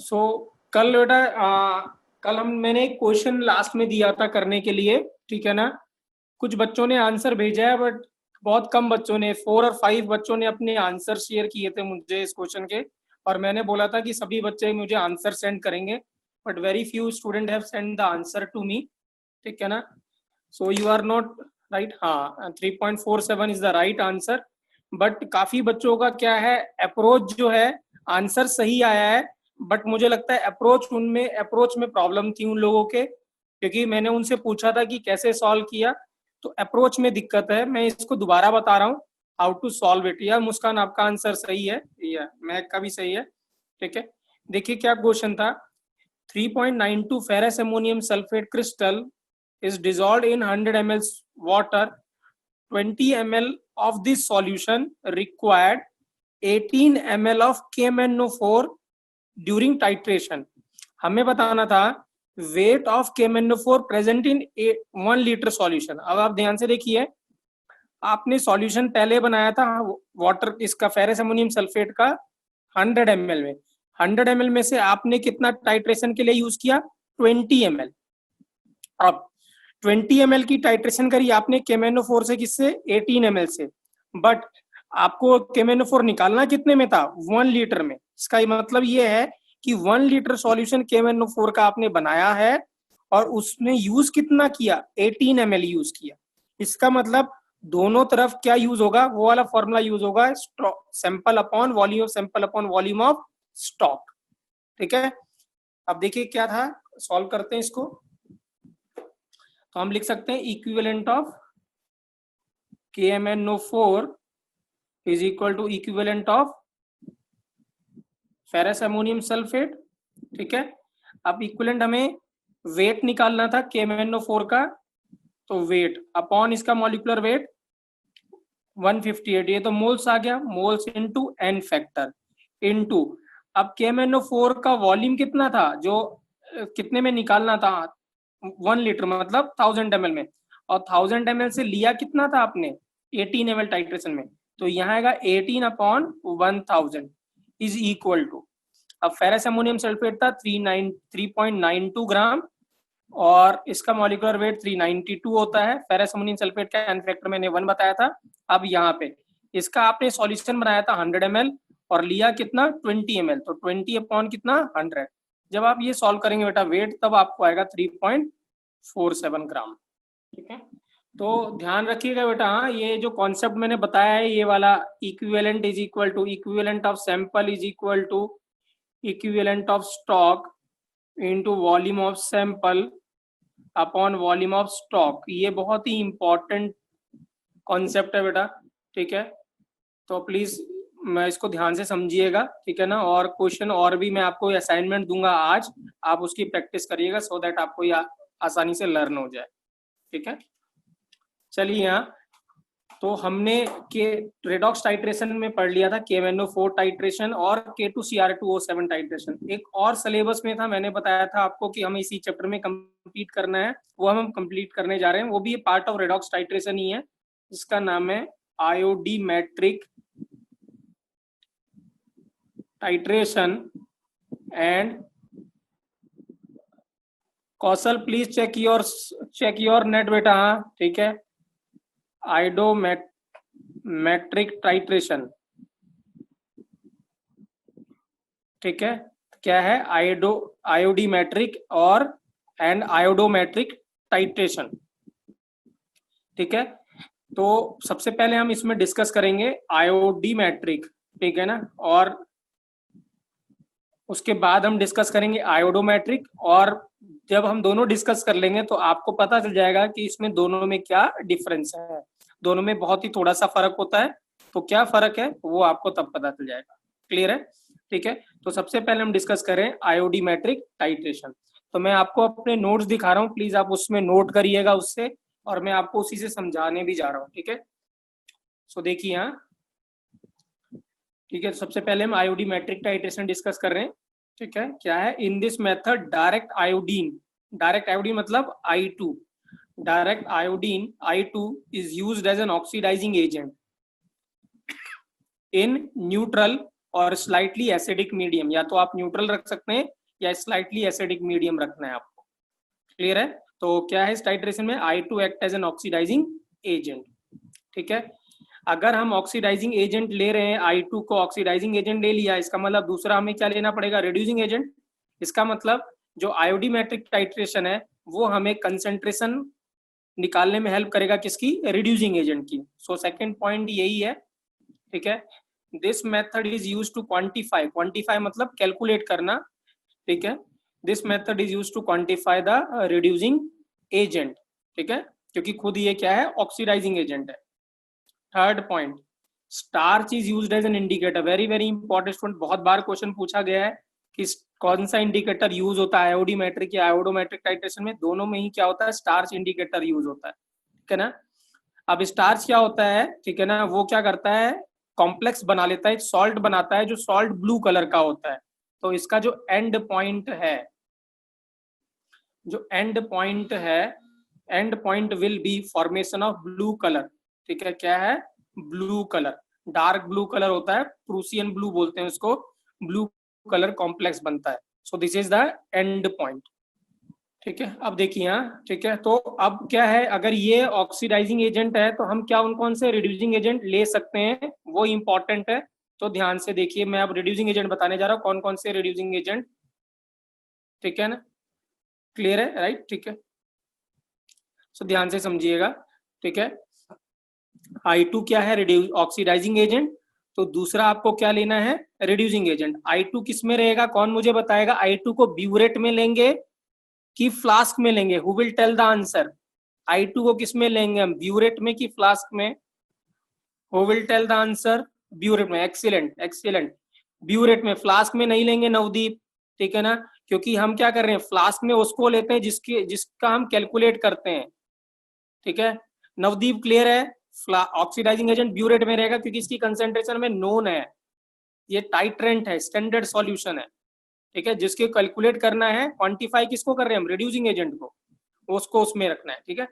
सो कल बेटा कल मैंने एक क्वेश्चन लास्ट में दिया था करने के लिए, ठीक है ना। कुछ बच्चों ने आंसर भेजा है बट बहुत कम बच्चों ने, 4 और 5 बच्चों ने अपने आंसर शेयर किए थे मुझे इस क्वेश्चन के। और मैंने बोला था कि सभी बच्चे मुझे आंसर सेंड करेंगे, but very few student have send the answer to me, ठीक है ना। So you are not right, हाँ 3.47 is the right answer. But काफी बच्चों का क्या है, अप्रोच जो है, आंसर सही आया है बट मुझे लगता है अप्रोच में प्रॉब्लम थी उन लोगों के, क्योंकि मैंने उनसे पूछा था कि कैसे सॉल्व किया, तो अप्रोच में दिक्कत है। मैं इसको दोबारा बता रहा हूँ हाउ टू सॉल्व इट। या मुस्कान आपका आंसर सही है, या महक का भी सही है, ठीक है। देखिए क्या क्वेश्चन था। 3.92 ferrous ammonium sulphate crystal is dissolved in 100 ml water. 20 ml of this solution required 18 ml of KMnO4 during titration. हमें बताना था weight of KMnO4 present in 1 liter solution. अब आप ध्यान से देखिए, आपने सॉल्यूशन पहले बनाया था वाटर इसका फेरस अमोनियम सल्फेट का 100 ml में। 100 ml में से आपने कितना टाइट्रेशन के लिए यूज किया, 20 ml। अब 20 ml की टाइट्रेशन करी आपने KMnO4 से, किससे, 18 ml से। बट आपको KMnO4 निकालना कितने में था, 1 लीटर में। इसका मतलब ये है कि 1 लीटर सॉल्यूशन KMnO4 का आपने बनाया है और उसने यूज कितना किया, 18 ml यूज किया। इसका मतलब दोनों तरफ क्या यूज होगा, वो वाला फॉर्मूला यूज होगा, sample upon volume, sample upon volume of stock, ठीक है। अब देखिए क्या था, सॉल्व करते हैं इसको। तो हम लिख सकते हैं equivalent of KMnO4 is equal to equivalent of ferrous ammonium sulphate, ठीक है। अब इक्विवेलेंट हमें वेट निकालना था KMnO4 का, तो वेट अपॉन इसका मॉलिक्यूलर वेट 158, ये तो मोल्स आ गया, moles into n factor into. अब KMnO4 का वॉल्यूम कितना था, जो कितने में निकालना था, 1 लीटर मतलब 1000 ml में, और 1000 ml से लिया कितना था आपने, 18 ml टाइट्रेशन में। तो यहाँ आएगा 18 अपॉन 1000 इज इक्वल टू, अब फेरस अमोनियम सल्फेट था 3.92 ग्राम और इसका मॉलिक्यूलर वेट 392 होता है। फेरस अमोनियम सल्फेट का एन फैक्टर मैंने 1 बताया था। अब यहाँ पे इसका आपने सॉल्यूशन बनाया था 100 ml और लिया कितना, 20 ml, तो 20 अपॉन कितना, 100। जब आप ये सॉल्व करेंगे बेटा वेट, तब आपको आएगा 3.47 ग्राम, ठीक है। तो ध्यान रखिएगा बेटा, हाँ ये जो कॉन्सेप्ट मैंने बताया है, ये वाला equivalent is equal to equivalent of sample is equal to equivalent of stock into volume of sample upon volume of stock, ये बहुत ही इंपॉर्टेंट कॉन्सेप्ट है बेटा, ठीक है। तो प्लीज मैं इसको ध्यान से समझिएगा, ठीक है ना। और क्वेश्चन और भी मैं आपको असाइनमेंट दूंगा आज, आप उसकी प्रैक्टिस करिएगा सो दैट आपको ये आसानी से लर्न हो जाए, ठीक है। चलिए यहाँ तो हमने के रेडॉक्स टाइट्रेशन में पढ़ लिया था KMnO4 टाइट्रेशन और K2Cr2O7 टाइट्रेशन। एक और सिलेबस में था, मैंने बताया था आपको कि हमें इसी चैप्टर में कंप्लीट करना है, वो हम कंप्लीट करने जा रहे हैं। वो भी पार्ट ऑफ रेडॉक्स टाइट्रेशन ही है, इसका नाम है iodometric titration and Kaushal please check your net बेटा, हाँ ठीक है। आयोडोमेट्रिक टाइट्रेशन, ठीक है। क्या है, आयोडीमेट्रिक और एंड आयोडोमेट्रिक टाइट्रेशन, ठीक है। तो सबसे पहले हम इसमें डिस्कस करेंगे आयोडीमेट्रिक, ठीक है ना, और उसके बाद हम डिस्कस करेंगे आयोडोमेट्रिक। और जब हम दोनों डिस्कस कर लेंगे तो आपको पता चल जाएगा कि इसमें दोनों में क्या डिफरेंस है। दोनों में बहुत ही थोड़ा सा फर्क होता है, तो क्या फर्क है वो आपको तब पता चल जाएगा। क्लियर है, ठीक है। तो सबसे पहले हम डिस्कस करें आयोडीमेट्रिक टाइट्रेशन। तो मैं आपको अपने नोट्स दिखा रहा हूँ, प्लीज आप उसमें नोट करिएगा उससे, और मैं आपको उसी से समझाने भी जा रहा हूँ, ठीक है। सो देखिए यहाँ, ठीक है। सबसे पहले हम आयोडीमेट्रिक टाइट्रेशन डिस्कस कर रहे हैं, ठीक है। क्या है, in this method direct iodine मतलब I2, direct iodine I2 is used as an oxidizing agent in neutral और स्लाइटली एसिडिक मीडियम, या तो आप न्यूट्रल रख सकते हैं या स्लाइटली एसिडिक मीडियम रखना है आपको। क्लियर है? तो क्या है इस टाइट्रेशन में, I2 act as an oxidising agent. ठीक है, अगर हम ऑक्सीडाइजिंग एजेंट ले रहे हैं, I2 को ऑक्सीडाइजिंग एजेंट ले लिया, इसका मतलब दूसरा हमें क्या लेना पड़ेगा, रिड्यूसिंग एजेंट। इसका मतलब जो आयोडीमेट्रिक टाइट्रेशन है वो हमें कंसेंट्रेशन निकालने में हेल्प करेगा, किसकी, रिड्यूसिंग एजेंट की। सो सेकंड पॉइंट यही है। ठीक है, this method is use to quantify, quantify मतलब कैलकुलेट करना। ठीक है, this method is use to quantify the reducing agent. ठीक है, क्योंकि खुद ये क्या है, ऑक्सीडाइजिंग एजेंट है। Third point, starch is used as an indicator, very very important student, बहुत बार क्वेश्चन पूछा गया है कि कौन सा इंडिकेटर यूज होता है आयोडीमेट्रिक या आयोडोमेट्रिक टाइट्रेशन में, दोनों में ही क्या होता है, स्टार्च इंडिकेटर यूज होता है। ठीक है ना। अब स्टार्च क्या होता है, ठीक है ना, वो क्या करता है, कॉम्प्लेक्स बना लेता है, एक सॉल्ट बनाता है जो सॉल्ट ब्लू कलर का होता है। तो इसका जो एंड पॉइंट है, जो एंड पॉइंट है, and point will be formation of blue colour. ठीक है, क्या है, blue colour, dark blue colour होता है, प्रूसियन ब्लू बोलते हैं उसको, ब्लू कलर कॉम्प्लेक्स बनता है। So this is the end point. ठीक है, अब देखिए यहाँ, ठीक है, तो अब क्या है, अगर ये ऑक्सीडाइजिंग एजेंट है तो हम क्या उन कौन से रिड्यूसिंग एजेंट ले सकते हैं, वो इंपॉर्टेंट है। तो ध्यान से देखिए, मैं अब रिड्यूसिंग एजेंट बताने जा रहा हूँ, कौन कौन से रिड्यूसिंग एजेंट। ठीक है ना, क्लियर है, राइट? ठीक है, सो ध्यान से समझिएगा। ठीक है, I2 क्या है, रिड्यूस ऑक्सीडाइजिंग एजेंट। तो दूसरा आपको क्या लेना है, रिड्यूसिंग एजेंट। I2 किस में रहेगा, कौन मुझे बताएगा, I2 को ब्यूरेट में लेंगे कि फ्लास्क में लेंगे, who will tell the answer. I2 को किस में लेंगे हम, ब्यूरेट में कि फ्लास्क में, who will tell the answer, burette में। एक्सीलेंट एक्सीलेंट, ब्यूरेट में, फ्लास्क में नहीं लेंगे नवदीप। ठीक है ना, क्योंकि हम क्या कर रहे हैं, फ्लास्क में उसको लेते हैं जिसका हम कैलकुलेट करते हैं। ठीक है, नवदीप क्लियर है, ऑक्सीडाइजिंग एजेंट ब्यूरेट में रहेगा क्योंकि इसकी कंसेंट्रेशन में नोन है, ये टाइट्रेंट है, स्टैंडर्ड सॉल्यूशन है। ठीक है, जिसके कैलकुलेट करना है, क्वांटिफाई किसको कर रहे हैं हम, रिड्यूसिंग एजेंट को, उसको उसमें रखना है। ठीक है,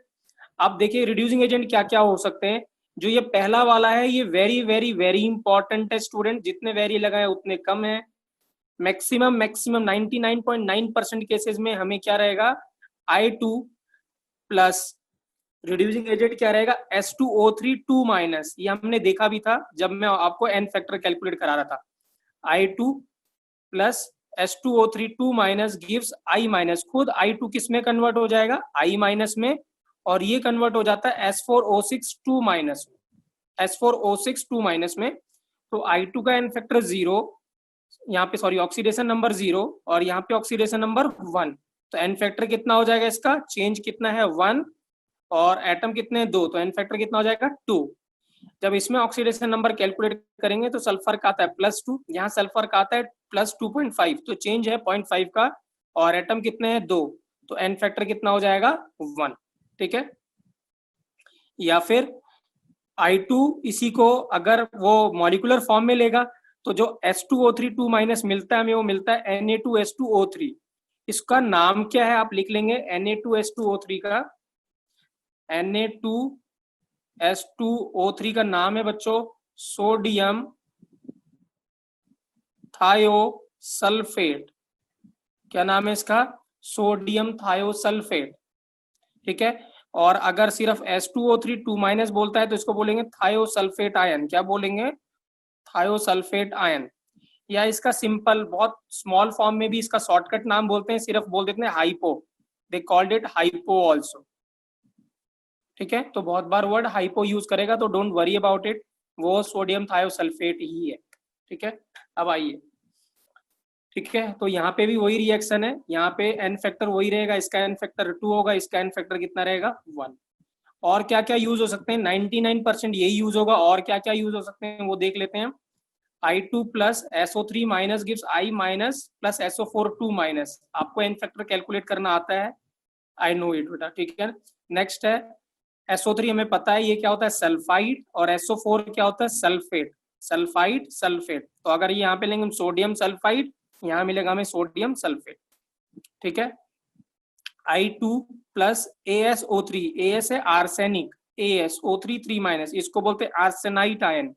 अब देखिए रिड्यूसिंग एजेंट क्या क्या हो सकते हैं। जो ये पहला वाला है, ये वेरी वेरी वेरी इंपॉर्टेंट है स्टूडेंट, जितने वेरी लगाए उतने कम है। मैक्सिमम मैक्सिमम 99.9% केसेस में हमें क्या रहेगा, I2 प्लस रिड्यूसिंग एजेंट क्या रहेगा, S2O3 2 माइनस। ये हमने देखा भी था जब मैं आपको एन फैक्टर कैलकुलेट करा रहा था। I2 plus S2O3 2 minus gives I minus, खुद I2 किस में कन्वर्ट हो जाएगा, I माइनस में, और ये कन्वर्ट हो जाता है S4O6 2 माइनस में, S4O6 2 माइनस में। तो I2 का एन फैक्टर 0, यहाँ पे सॉरी ऑक्सीडेशन नंबर 0, और यहाँ पे ऑक्सीडेशन नंबर 1। तो एन फैक्टर कितना हो जाएगा इसका, चेंज कितना है 1, और एटम कितने 2, तो एन फैक्टर कितना हो जाएगा 2। जब इसमें ऑक्सीडेशन नंबर कैलकुलेट करेंगे तो सल्फर का आता है +2, यहाँ सल्फर का आता है +2.5, तो चेंज है 0.5 का, और एटम कितने हैं 2, तो एन फैक्टर कितना हो जाएगा 1। ठीक है, या फिर I2 इसी को अगर वो मॉलिकुलर फॉर्म में लेगा तो जो S2O3 2 माइनस मिलता है हमें, वो मिलता है Na2S2O3। इसका नाम क्या है आप लिख लेंगे, Na2S2O3 का, Na2S2O3 का नाम है बच्चों सोडियम थायोसल्फेट। क्या नाम है इसका, सोडियम थायोसल्फेट। ठीक है, और अगर सिर्फ S2O3 2 माइनस बोलता है तो इसको बोलेंगे थायोसल्फेट आयन। क्या बोलेंगे, थायोसल्फेट आयन। या इसका सिंपल बहुत स्मॉल फॉर्म में भी इसका शॉर्टकट नाम बोलते हैं, सिर्फ बोल देते हैं hypo, they called it hypo also. ठीक है, तो बहुत बार वर्ड हाइपो यूज करेगा तो डोंट वरी अबाउट इट, वो सोडियम थायोसल्फेट ही है। ठीक है, अब आइए, ठीक है, तो यहाँ पे भी वही रिएक्शन है, यहाँ पे एन फैक्टर वही रहेगा, इसका एन फैक्टर 2 होगा, इसका एन फैक्टर कितना रहेगा 1। और क्या क्या यूज हो सकते हैं, 99% यही यूज होगा, और क्या क्या यूज हो सकते हैं वो देख लेते हैं। I2 plus SO3 minus gives I minus plus SO4 2 minus. आपको एन फैक्टर कैलकुलेट करना आता है, आई नो इट बेटा। ठीक है, नेक्स्ट है SO3, हमें पता है ये क्या होता है सल्फाइड, और SO4 क्या होता है सल्फेट, सल्फाइड सल्फेट। तो अगर यहाँ पे लेंगे सोडियम सल्फाइड, यहाँ मिलेगा हमें सोडियम सल्फेट। ठीक है, I2 प्लस ASO3, AS है आर्सेनिक, ASO3 3 माइनस, इसको बोलते हैं आर्सेनाइट आयन।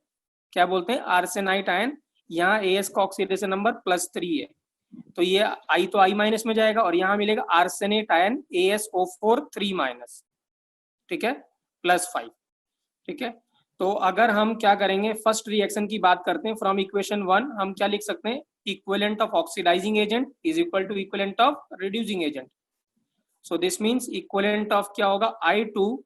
क्या बोलते हैं, आर्सेनाइट आयन। यहाँ AS का ऑक्सीडेशन नंबर +3 है, तो ये I तो I- में जाएगा और यहाँ मिलेगा आर्सेनेट आयन AsO4 3-, ठीक है, +5, ठीक है। तो अगर हम क्या करेंगे, फर्स्ट रिएक्शन की बात करते हैं, फ्रॉम इक्वेशन 1 हम क्या लिख सकते हैं, equivalent of oxidising agent is equal to equivalent of reducing agent. So this means equivalent of क्या होगा, I2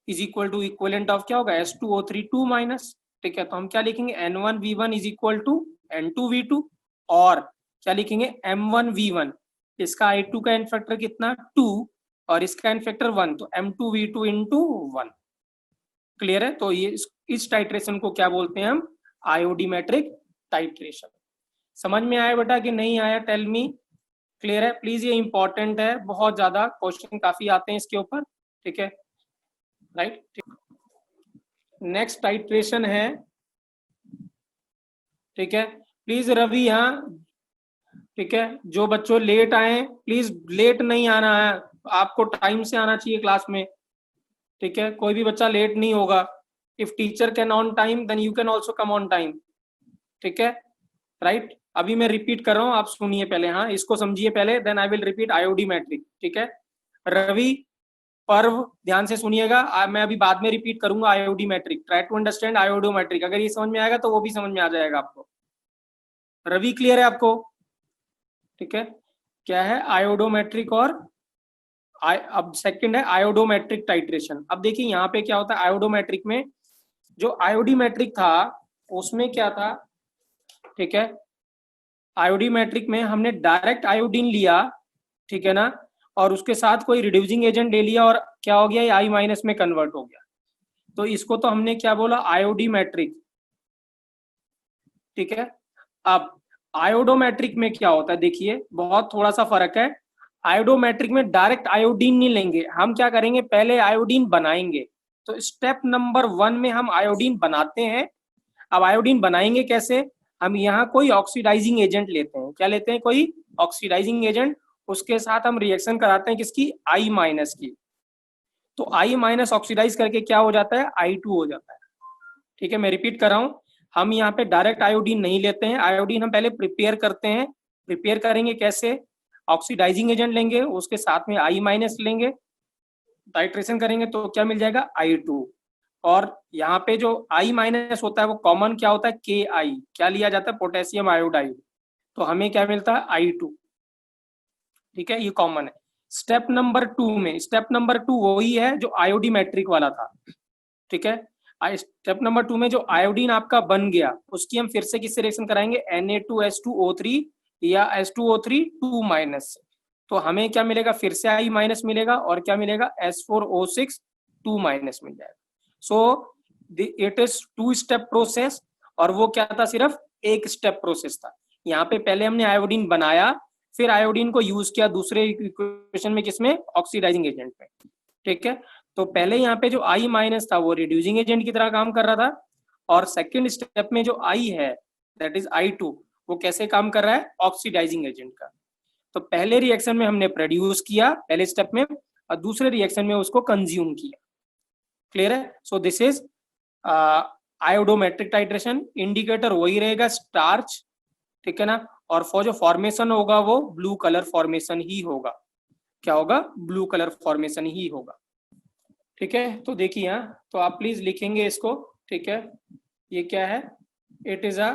is equal to equivalent of क्या होगा, S2O3 2-, ठीक है। तो हम क्या लिखेंगे, N1V1 is equal to N2V2, और क्या लिखेंगे, M1V1, इसका I2 का एन फैक्टर कितना 2 और इसका एन फैक्टर 1, तो M2V2 इंटू 1। क्लियर है। तो ये इस टाइट्रेशन को क्या बोलते हैं हम, आयोडीमेट्रिक टाइट्रेशन। समझ में आया बेटा कि नहीं आया, टेल मी। क्लियर है, प्लीज, ये इंपॉर्टेंट है, बहुत ज्यादा क्वेश्चन काफी आते हैं इसके ऊपर, ठीक है, राइट। नेक्स्ट टाइट्रेशन है, ठीक है, प्लीज रवि यहाँ, ठीक है, जो बच्चों लेट आए प्लीज लेट नहीं आना है, आपको टाइम से आना चाहिए क्लास में, ठीक है, कोई भी बच्चा लेट नहीं होगा। If teacher can on time then you can also come on time, ठीक है, राइट। अभी मैं रिपीट कर रहा हूँ, आप सुनिए पहले, हाँ इसको समझिए पहले, देन आई विल रिपीट आयोडीमेट्रिक, ठीक है। रवि, पर्व, ध्यान से सुनिएगा, मैं अभी बाद में रिपीट करूंगा आयोडीमेट्रिक, ट्राई टू अंडरस्टैंड आयोडोमेट्रिक, अगर ये समझ में आएगा तो वो भी समझ में आ जाएगा आपको। रवि क्लियर है आपको, ठीक है। क्या है आयोडोमेट्रिक, और अब सेकंड है आयोडोमेट्रिक टाइट्रेशन। अब देखिए यहाँ पे क्या होता है आयोडोमेट्रिक में, जो आयोडीमेट्रिक था उसमें क्या था, ठीक है, आयोडीमेट्रिक में हमने डायरेक्ट आयोडीन लिया, ठीक है ना, और उसके साथ कोई रिड्यूसिंग एजेंट ले लिया और क्या हो गया, ये I- में कन्वर्ट हो गया, तो इसको तो हमने क्या बोला, आयोडीमेट्रिक, ठीक है। अब आयोडोमेट्रिक में क्या होता है, देखिए बहुत थोड़ा सा फर्क है। आयोडोमेट्रिक में डायरेक्ट आयोडीन नहीं लेंगे, हम क्या करेंगे, पहले आयोडीन बनाएंगे। तो स्टेप नंबर 1 में हम आयोडीन बनाते हैं। अब आयोडीन बनाएंगे कैसे, हम यहाँ कोई ऑक्सीडाइजिंग एजेंट लेते हैं, क्या लेते हैं, कोई ऑक्सीडाइजिंग एजेंट, उसके साथ हम रिएक्शन कराते हैं किसकी, I- की। तो I- ऑक्सीडाइज करके क्या हो जाता है, I2 हो जाता है, ठीक है। मैं रिपीट कर रहा हूँ, हम यहाँ पे डायरेक्ट आयोडीन नहीं लेते हैं, आयोडीन हम पहले प्रिपेयर करते हैं। प्रिपेयर करेंगे कैसे, ऑक्सीडाइजिंग एजेंट लेंगे, उसके साथ में I- लेंगे, टाइट्रेशन करेंगे तो क्या मिल जाएगा, I2। और यहाँ पे जो I- होता है वो कॉमन क्या होता है, Ki, क्या लिया जाता है, पोटेशियम आयोडाइड, तो हमें क्या मिलता है, I2, ठीक है, ये कॉमन है। स्टेप नंबर 2 में, स्टेप नंबर 2 वही है जो आयोडीमेट्रिक वाला था, ठीक है। स्टेप नंबर 2 में जो आयोडीन आपका बन गया उसकी हम फिर से किससे रिएक्शन कराएंगे, Na2S2O3 या S2O3 2-, तो हमें क्या मिलेगा, फिर से I- मिलेगा और क्या मिलेगा, S4O6 2- मिल जाएगा। So it is 2 step process, और वो क्या था, सिर्फ एक स्टेप प्रोसेस था। यहाँ पे पहले हमने आयोडीन बनाया, फिर आयोडीन को यूज किया दूसरे इक्वेशन में, किसमें, ऑक्सीडाइजिंग एजेंट में, ठीक है। तो पहले यहाँ पे जो I- था वो रिड्यूसिंग एजेंट की तरह काम कर रहा था, और सेकंड स्टेप में जो I है दैट इज I2, वो कैसे काम कर रहा है, ऑक्सीडाइजिंग एजेंट का। तो पहले रिएक्शन में हमने प्रोड्यूस किया पहले स्टेप में, और दूसरे रिएक्शन में उसको कंज्यूम किया। क्लियर है। So this is आयोडोमेट्रिक titration. Indicator वही रहेगा, स्टार्च, ठीक है ना, और फॉर जो फॉर्मेशन होगा वो ब्लू कलर फॉर्मेशन ही होगा। क्या होगा, ब्लू कलर फॉर्मेशन ही होगा, ठीक है। तो देखिए यहाँ, तो आप प्लीज लिखेंगे इसको, ठीक है। ये क्या है, it is a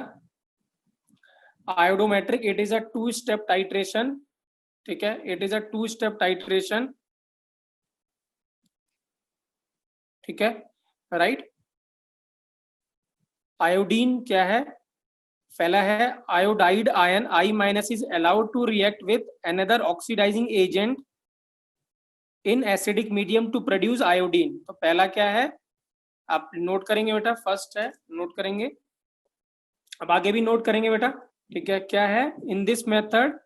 iodometric, it is a 2 step titration, ठीक है, it is a 2 step titration, ठीक है, राइट। आयोडीन क्या है, पहला है iodide ion I- is allowed to react with another oxidising agent in acidic medium to produce iodine. तो पहला क्या है, आप नोट करेंगे बेटा, फर्स्ट है, नोट करेंगे, अब आगे भी नोट करेंगे बेटा, ठीक है। क्या है, इन दिस मेथड,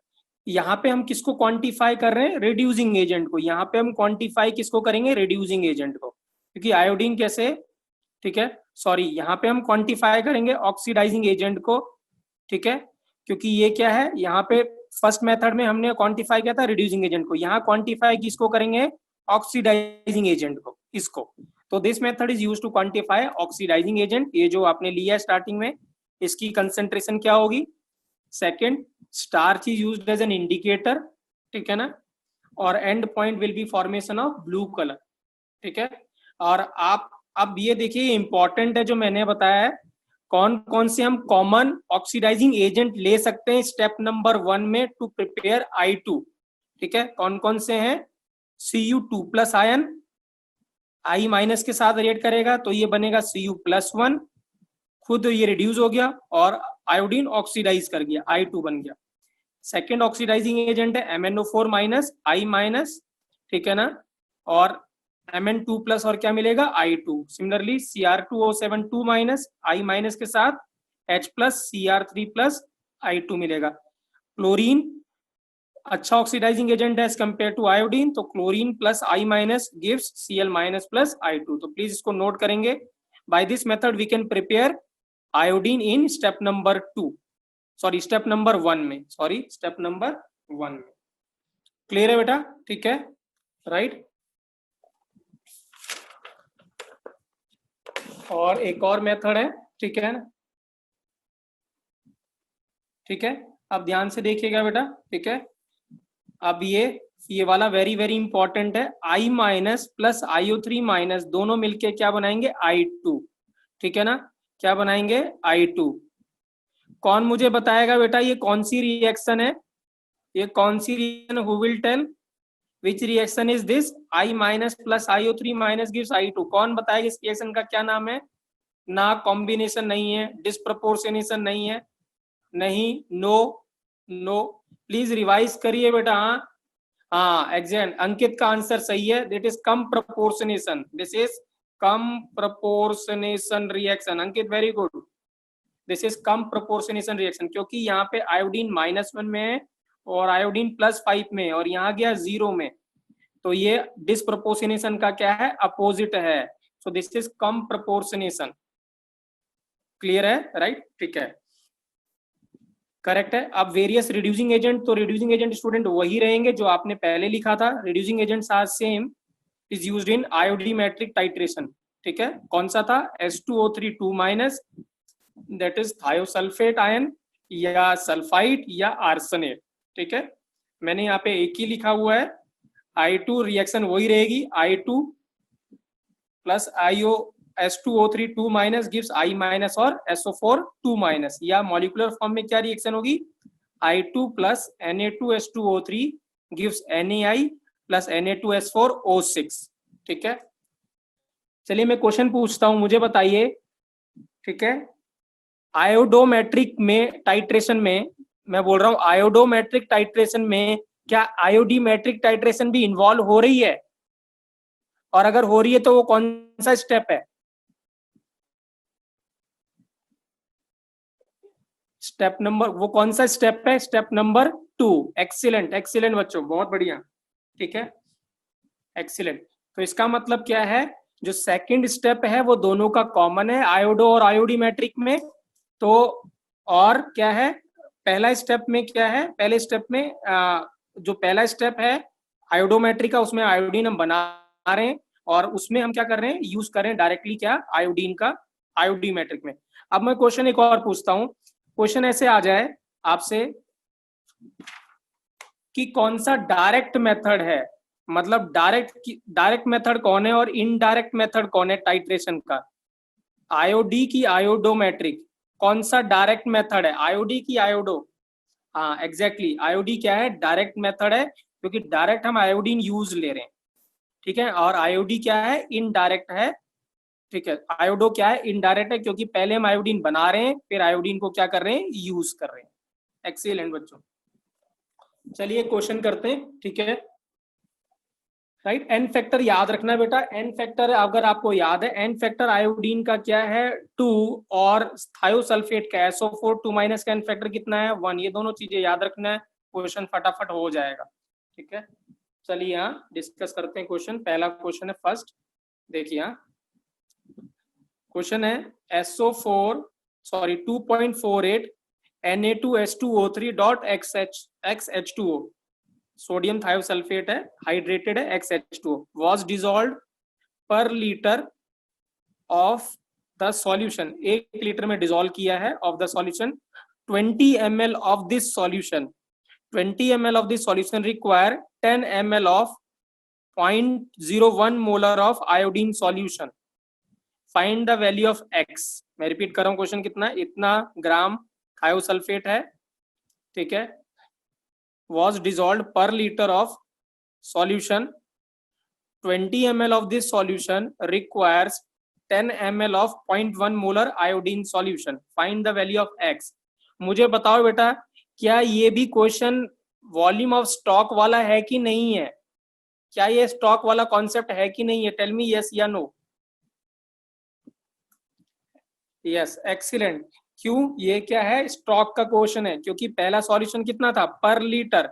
यहाँ पे हम किसको क्वांटिफाई कर रहे हैं, रिड्यूसिंग एजेंट को, यहाँ पे हम क्वांटिफाई किसको करेंगे, रिड्यूसिंग एजेंट को, क्योंकि आयोडीन कैसे, ठीक है, सॉरी, यहाँ पे हम क्वांटिफाई करेंगे ऑक्सीडाइजिंग एजेंट को, ठीक है, क्योंकि ये क्या है, यहाँ पे फर्स्ट मेथड में हमने क्वांटिफाई किया था रिड्यूसिंग एजेंट को, यहाँ क्वांटिफाई किसको करेंगे, ऑक्सीडाइजिंग एजेंट को, इसको। तो this method is used to quantify oxidising agent, ये जो आपने लिया स्टार्टिंग में, इसकी कंसेंट्रेशन क्या होगी। Second, starch is used as an indicator, ठीक है ना, और end point will be formation of blue colour, ठीक है। और आप अब ये देखिए इंपॉर्टेंट है जो मैंने बताया है, कौन कौन से हम कॉमन ऑक्सीडाइजिंग एजेंट ले सकते हैं स्टेप नंबर 1 में टू प्रिपेयर I2, ठीक है। कौन कौन से हैं, Cu2 plus ion I minus के साथ रिएक्ट करेगा तो ये बनेगा Cu+1, खुद ये रिड्यूस हो गया और आयोडीन ऑक्सीडाइज कर गया, I2 बन गया। सेकेंड ऑक्सीडाइजिंग एजेंट है MnO4 माइनस I माइनस, ठीक है ना, और Mn2 प्लस और क्या मिलेगा I2। Similarly Cr2O7 2 minus I minus के साथ H plus Cr3 plus I2 मिलेगा। क्लोरीन अच्छा ऑक्सीडाइजिंग एजेंट है एज कंपेयर टू आयोडीन, तो chlorine plus I minus gives Cl minus plus I2। तो प्लीज इसको नोट करेंगे। By this method we can prepare iodine in step number 1 में, step number 1 में। Clear है बेटा, ठीक है, राइट। और एक और मेथड है, ठीक है ना, ठीक है, अब ध्यान से देखिएगा बेटा, ठीक है। अब ये वाला वेरी वेरी इंपॉर्टेंट है, I minus plus IO3 minus दोनों मिलके क्या बनाएंगे I2, ठीक है ना, क्या बनाएंगे I2। कौन मुझे बताएगा बेटा ये कौन सी रिएक्शन है, ये कौन सी reaction, who will tell which reaction is this, I minus plus IO3 minus gives I2। कौन बताएगा इस रिएक्शन का क्या नाम है। ना कॉम्बिनेशन नहीं है, डिस्प्रपोर्शनेशन नहीं है, नहीं, नो प्लीज रिवाइज करिए बेटा। हाँ एग्जैक्ट, अंकित का आंसर सही है, that is comproportionation, this is comproportionation reaction. Ankit very good, this is comproportionation reaction, क्योंकि यहाँ पे आयोडीन -1 में है और आयोडीन +5 में है और यहाँ गया 0 में, तो ये डिस्प्रपोर्शनेशन का क्या है, अपोजिट है। So this is comproportionation. Clear है, राइट, ठीक है, करेक्ट है। अब वेरियस रिड्यूसिंग एजेंट, तो रिड्यूसिंग एजेंट स्टूडेंट वही रहेंगे जो आपने पहले लिखा था, reducing agents are same, is used in iodometric titration, ठीक है। कौन सा था, H2O3 2 माइनस, दैट इज थायोसल्फेट आयन या सल्फाइड या आर्सेनेट, ठीक है। मैंने यहाँ पे एक ही लिखा हुआ है, I2 रिएक्शन वही रहेगी, I2 plus H2O3 2 minus gives I minus और SO4 2 माइनस, या मॉलिक्यूलर फॉर्म में क्या रिएक्शन होगी, I2 plus Na2H2O3 gives NaI plus Na2S4O6, ठीक है। चलिए मैं क्वेश्चन पूछता हूं, मुझे बताइए, ठीक है, आयोडोमेट्रिक में टाइट्रेशन में, मैं बोल रहा हूं आयोडोमेट्रिक टाइट्रेशन में क्या आयोडीमेट्रिक टाइट्रेशन भी इन्वॉल्व हो रही है, और अगर हो रही है तो वो कौन सा स्टेप है। स्टेप नंबर, वो कौन सा स्टेप है, स्टेप नंबर 2। एक्सीलेंट एक्सीलेंट बच्चों, बहुत बढ़िया, ठीक है, एक्सीलेंट। तो इसका मतलब क्या है, जो सेकंड स्टेप है वो दोनों का कॉमन है आयोडो और आयोडीमेट्रिक में। तो और क्या है, पहला स्टेप में क्या है, पहले स्टेप में जो पहला स्टेप है आयोडोमेट्रिक का, उसमें आयोडीन हम बना रहे हैं और उसमें हम क्या कर रहे हैं, यूज कर रहे हैं डायरेक्टली क्या, आयोडीन का आयोडीमेट्रिक में। अब मैं क्वेश्चन एक और पूछता हूं, क्वेश्चन ऐसे आ जाए आपसे कि कौन सा डायरेक्ट मेथड है, मतलब डायरेक्ट मेथड कौन है और इनडायरेक्ट मेथड कौन है टाइट्रेशन का। आयोडी की आयोडोमेट्रिक, कौन सा डायरेक्ट मेथड है, आयोडी की आयोडो। हाँ एग्जैक्टली, आयोडी क्या है, डायरेक्ट मेथड है, क्योंकि डायरेक्ट हम आयोडीन यूज ले रहे हैं, ठीक है। और आयोडी क्या है, इनडायरेक्ट है, ठीक है। आयोडो क्या है, इनडायरेक्ट है, क्योंकि पहले हम आयोडीन बना रहे हैं फिर आयोडीन को क्या कर रहे हैं, यूज कर रहे हैं। एक्सीलेंट बच्चों, चलिए क्वेश्चन करते हैं, ठीक है, राइट। एन फैक्टर याद रखना बेटा, एन फैक्टर अगर आपको याद है, एन फैक्टर आयोडीन का क्या है 2 और थायोसल्फेट का SO4 2 माइनस का एन फैक्टर कितना है 1, ये दोनों चीजें याद रखना है, क्वेश्चन फटाफट हो जाएगा, ठीक है। चलिए यहाँ डिस्कस करते हैं क्वेश्चन, पहला क्वेश्चन है फर्स्ट, देखिए यहाँ क्वेश्चन है SO4 sorry 2.48 Na2H2O3.XH2O, sodium thiosulphate है, हाइड्रेटेड है, XH2O वाज डिसॉल्व्ड पर litre of the solution, 1 litre में डिसॉल्व किया है of the solution 20 ml of this solution, 20 ml of this solution require 10 ml of 0.01 molar of iodine solution. Find the value of x. मैं repeat कर रहा हूँ question, कितना, इतना ग्राम thiosulphate है, ठीक है, was dissolved per liter of solution. 20 ml of this solution requires 10 ml of 0.1 molar iodine solution. Find the value of x. मुझे बताओ बेटा, क्या ये भी क्वेश्चन वॉल्यूम ऑफ स्टॉक वाला है कि नहीं है? क्या ये स्टॉक वाला कॉन्सेप्ट है कि नहीं है? टेल मी यस या नो। Yes, excellent. क्यों? ये क्या है? स्टॉक का क्वेश्चन है, क्योंकि पहला सॉल्यूशन कितना था? पर लीटर,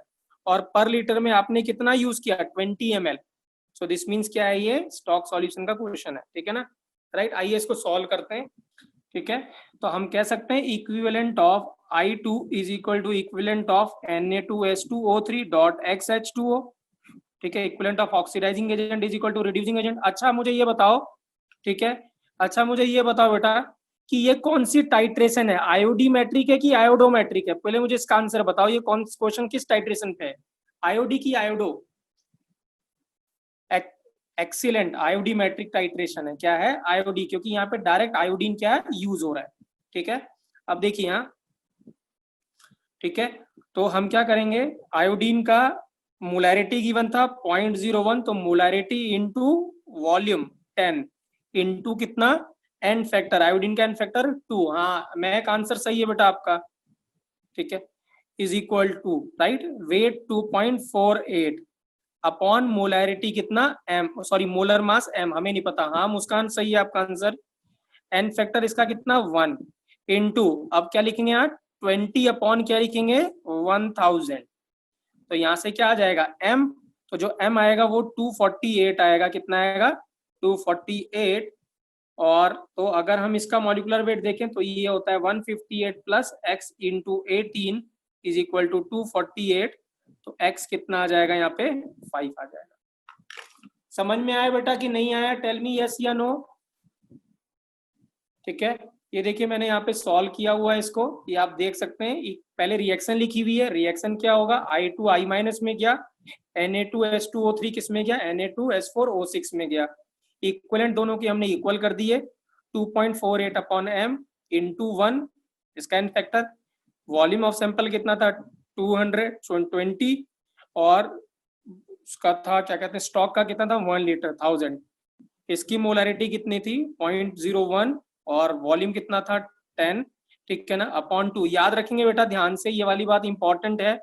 और पर लीटर में आपने कितना यूज किया? 20 ml। सो दिस मीन्स क्या है? ये स्टॉक सॉल्यूशन का क्वेश्चन है, ठीक है ना, राइट। आइए इसको सॉल्व करते हैं, ठीक है। तो हम कह सकते हैं equivalent of I2 is equal to equivalent of Na2S2O3 dot XH2O, ठीक है। Equivalent of oxidising agent is equal to reducing agent. अच्छा मुझे ये बताओ, ठीक है, अच्छा मुझे ये बताओ बेटा कि ये कौन सी टाइट्रेशन है? आयोडीमेट्रिक है कि आयोडोमेट्रिक है? पहले मुझे इसका आंसर बताओ, ये कौन क्वेश्चन किस टाइट्रेशन पे है? आयोडी की आयोडो? एक्सीलेंट, आयोडीमेट्रिक टाइट्रेशन है। क्या है? आयोडी, क्योंकि यहाँ पे डायरेक्ट आयोडीन क्या है? यूज हो रहा है, ठीक है। अब देखिए यहाँ, ठीक है, तो हम क्या करेंगे, आयोडीन का मोलैरिटी गिवन था 0.01, तो मोलैरिटी इंटू वॉल्यूम 10 इंटू कितना? एन फैक्टर, आयोडीन का एन फैक्टर 2। हाँ, मैं का आंसर सही है बेटा आपका, ठीक है, is equal to, right, weight 2.48 upon molarity कितना? M, sorry molar mass M, हमें नहीं पता। हाँ मुस्कान, सही है आपका आंसर। एन फैक्टर इसका कितना? 1 इंटू, अब क्या लिखेंगे यहाँ? 20 अपॉन क्या लिखेंगे? 1000। तो यहाँ से क्या आ जाएगा? m, तो जो m आएगा वो 248 आएगा। कितना आएगा? 248। और तो अगर हम इसका मॉलिक्यूलर वेट देखें तो ये होता है 158 plus x into 18 is equal to 248। तो x कितना आ जाएगा यहाँ पे? 5 आ जाएगा। समझ में आया बेटा कि नहीं आया? टेल मी यस या नो। ठीक है, ये देखिए मैंने यहाँ पे सॉल्व किया हुआ है इसको, ये आप देख सकते हैं। पहले रिएक्शन लिखी हुई है, रिएक्शन क्या होगा? I2 I माइनस में गया, Na2S2O3 किस में गया? Na2S4O6 में गया। इक्वलेंट दोनों की हमने इक्वल कर दिए, 2.48 अपॉन m इंटू 1, इसका n factor. Volume of sample कितना था? 220, और उसका था क्या कहते हैं, स्टॉक का कितना था? 1 लीटर 1000। इसकी मोलैरिटी कितनी थी? 0.01, और वॉल्यूम कितना था? 10, ठीक है ना, अपॉन 2। याद रखेंगे बेटा ध्यान से, ये वाली बात इंपॉर्टेंट है,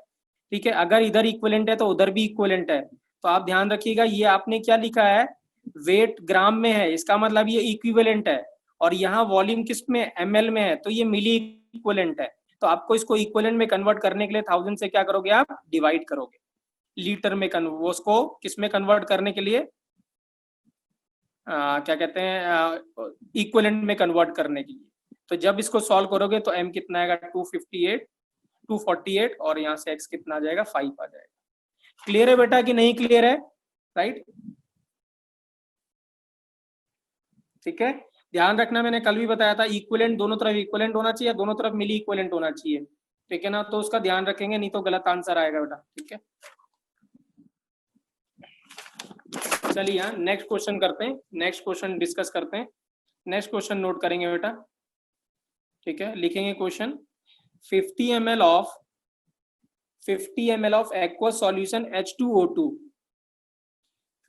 ठीक है। अगर इधर इक्विवेलेंट है तो उधर भी इक्विवेलेंट है, तो आप ध्यान रखिएगा। ये आपने क्या लिखा है? वेट ग्राम में है, इसका मतलब ये इक्विवेलेंट है, और यहाँ वॉल्यूम किस में? ml में है, तो ये मिली इक्विवेलेंट है। तो आपको इसको इक्विवेलेंट में कन्वर्ट करने के लिए 1000 से क्या करोगे आप? डिवाइड करोगे। लीटर में वो उसको किस में कन्वर्ट करने के लिए क्या कहते हैं, इक्विवेलेंट में कन्वर्ट करने के लिए। तो जब इसको सॉल्व करोगे तो m कितना आएगा? 248, और यहाँ से x कितना आ जाएगा? 5 आ जाएगा। क्लियर है बेटा कि नहीं क्लियर है? राइट, ठीक है। ध्यान रखना, मैंने कल भी बताया था, इक्विवेलेंट दोनों तरफ इक्विवेलेंट होना चाहिए, दोनों तरफ मिली इक्विवेलेंट होना चाहिए, ठीक है ना। तो उसका ध्यान रखेंगे, नहीं तो गलत आंसर आएगा बेटा, ठीक है। चलिए यहाँ नेक्स्ट क्वेश्चन करते हैं, नेक्स्ट क्वेश्चन डिस्कस करते हैं। नेक्स्ट क्वेश्चन नोट करेंगे बेटा, ठीक है। लिखेंगे question, 50 ml of aqueous solution H2O2,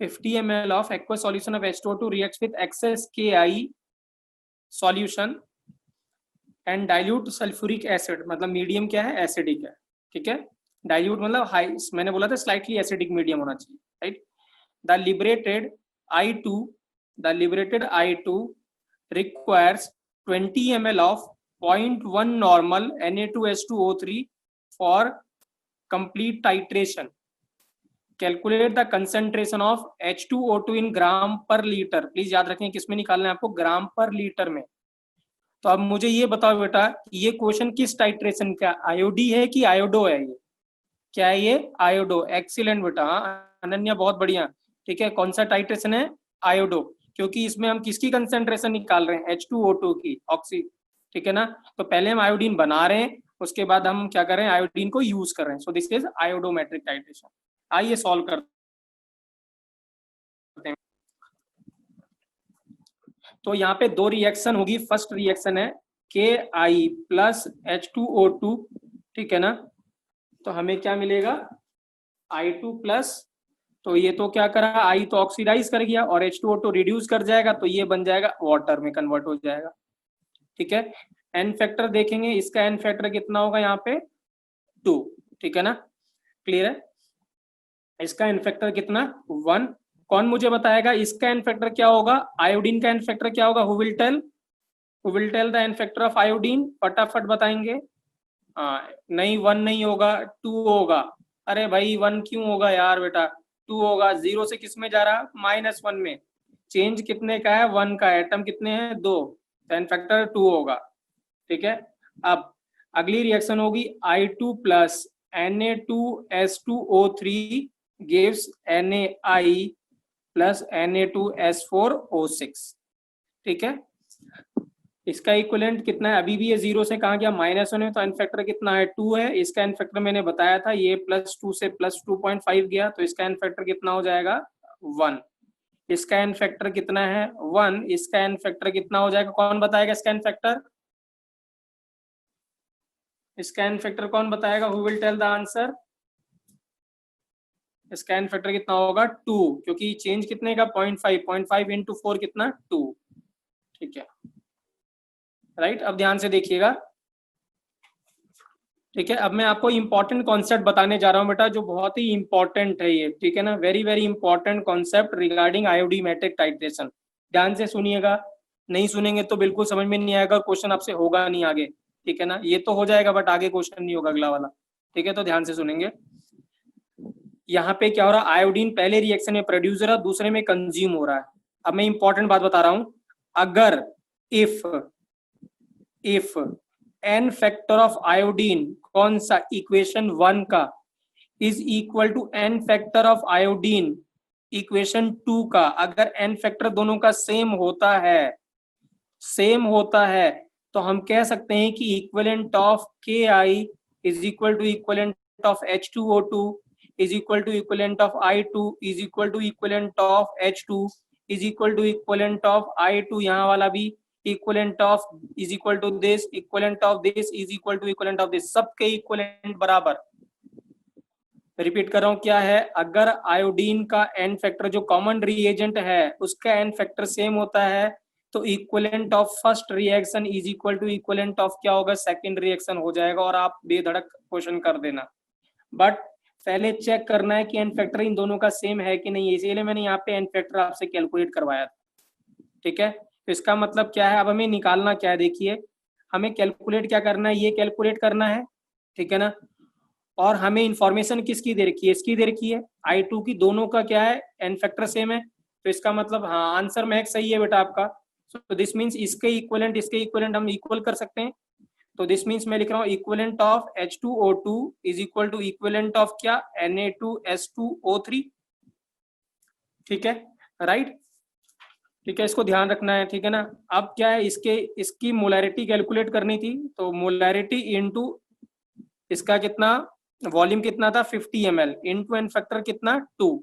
50 ml of aqueous solution of H2O2 reacts with excess Ki solution and dilute sulfuric acid, मतलब मीडियम क्या है? एसिडिक है, ठीक है। डाइल्यूट मतलब हाई, मैंने बोला था स्लाइटली एसिडिक मीडियम होना चाहिए, right. The liberated I2 requires 20 ml of 0.1 normal Na2S2O3 for complete titration. Calculate the concentration of H2O2 in gram per liter. Please याद रखें किसमें निकालना है आपको? ग्राम पर लीटर में। तो अब मुझे ये बताओ बेटा, ये क्वेश्चन किस टाइट्रेशन का? आयोडी है कि आयोडो है? ये क्या है? ये आयोडो। एक्सीलेंट बेटा, अनन्या बहुत बढ़िया, ठीक है। कौन सा टाइट्रेशन है? आयोडो। क्योंकि इसमें हम किसकी कंसेंट्रेशन निकाल रहे हैं, H2O2 की, ऑक्सी, ठीक है ना। तो पहले हम आयोडीन बना रहे हैं, उसके बाद हम क्या कर रहे हैं, आयोडीन को यूज कर रहे हैं। सो दिस इज आयोडोमेट्रिक टाइट्रेशन। आइए सॉल्व करते हैं। तो यहाँ पे दो रिएक्शन होगी। फर्स्ट रिएक्शन है Ki प्लस H2O2, ठीक है ना। तो हमें क्या मिलेगा, I2 प्लस, तो ये तो क्या करा, I तो ऑक्सीडाइज कर गया और H2O2 रिड्यूस कर जाएगा, तो ये बन जाएगा वाटर में कन्वर्ट हो जाएगा, ठीक है। एन फैक्टर देखेंगे, इसका एन फैक्टर कितना होगा यहाँ पे 2, ठीक है ना, क्लियर है। इसका एन फैक्टर कितना 1। कौन मुझे बताएगा इसका एन फैक्टर क्या होगा, आयोडीन का एन फैक्टर क्या होगा, who will tell the n factor of iodine, फटाफट बताएंगे। नहीं 1 नहीं होगा, 2 होगा। अरे भाई 1 क्यों होगा यार बेटा, 2 होगा। 0 से किस में जा रहा, -1 में। चेंज कितने का है, 1 का। एटम कितने हैं, 2, तो एन फैक्टर 2 होगा, ठीक है। अब अगली रिएक्शन होगी I2 plus Na2S2O3 gives NaI plus Na2S4O6, ठीक है। इसका इक्विवेलेंट कितना है, अभी भी ये 0 से कहाँ गया, -1 है, तो एन फैक्टर कितना है 2 है। इसका एन फैक्टर मैंने बताया था, ये +2 से +2.5 गया, तो इसका एन फैक्टर कितना हो जाएगा 1। इसका एन फैक्टर कितना है 1, इसका एन फैक्टर कितना हो जाएगा, कौन बताएगा इसका एन फैक्टर, इसका एन फैक्टर कौन बताएगा, who will tell the answer. इसका एन फैक्टर कितना होगा 2, क्योंकि चेंज कितने का 0.5 इंटू 4 कितना 2, ठीक है, राइट। अब ध्यान से देखिएगा, ठीक है। अब मैं आपको इंपॉर्टेंट कॉन्सेप्ट बताने जा रहा हूँ बेटा, जो बहुत ही इंपॉर्टेंट है ये, ठीक है ना, very very important concept regarding iodometric titration. ध्यान से सुनिएगा, नहीं सुनेंगे तो बिल्कुल समझ में नहीं आएगा, क्वेश्चन आपसे होगा नहीं आगे, ठीक है ना। ये तो हो जाएगा बट आगे क्वेश्चन नहीं होगा अगला वाला, ठीक है। तो ध्यान से सुनेंगे। यहाँ पे क्या हो रहा है, आयोडीन पहले रिएक्शन में प्रोड्यूस हो रहा है, दूसरे में कंज्यूम हो रहा है। अब मैं इंपॉर्टेंट बात बता रहा हूँ, अगर if n factor of iodine, कौन सा, इक्वेशन 1 का, is equal to n factor of iodine equation 2 का, अगर एन फैक्टर दोनों का सेम होता है, तो हम कह सकते हैं कि equivalent of Ki is equal to equivalent of H2O2 is equal to equivalent of I2 is equal to equivalent of H2 is equal to equivalent of I2, यहाँ वाला भी equivalent of is equal to this, equivalent of this is equal to equivalent of this, सबके equivalent बराबर। Repeat कर रहा हूं, क्या है, अगर आयोडीन का एन फैक्टर जो कॉमन रिएजेंट है उसका एन फैक्टर सेम होता है, तो equivalent of first reaction is equal to equivalent of क्या होगा, सेकंड रिएक्शन हो जाएगा, और आप बेधड़क क्वेश्चन कर देना। बट पहले चेक करना है कि एन फैक्टर इन दोनों का सेम है कि नहीं, इसीलिए मैंने यहाँ पे एन फैक्टर आपसे कैलकुलेट करवाया था, ठीक है। तो इसका मतलब क्या है, अब हमें निकालना क्या है, देखिए हमें कैलकुलेट क्या करना है, ये कैलकुलेट करना है, ठीक है ना। और हमें इंफॉर्मेशन किसकी दे रखी है, इसकी दे रखी है I2 की, दोनों का क्या है, एन फैक्टर सेम है, तो इसका मतलब हाँ आंसर महक सही है बेटा आपका। सो दिस मीन्स इसके इक्विवेलेंट हम इक्वल कर सकते हैं। तो दिस मीन्स मैं लिख रहा हूँ equivalent of H2O2 is equal to equivalent of क्या, Na2S2O3, ठीक है, राइट, ठीक है, इसको ध्यान रखना है, ठीक है ना। अब क्या है, इसकी मोलैरिटी कैलकुलेट करनी थी, तो मोलैरिटी इनटू इसका कितना, वॉल्यूम कितना था 50 ml इनटू एन फैक्टर कितना 2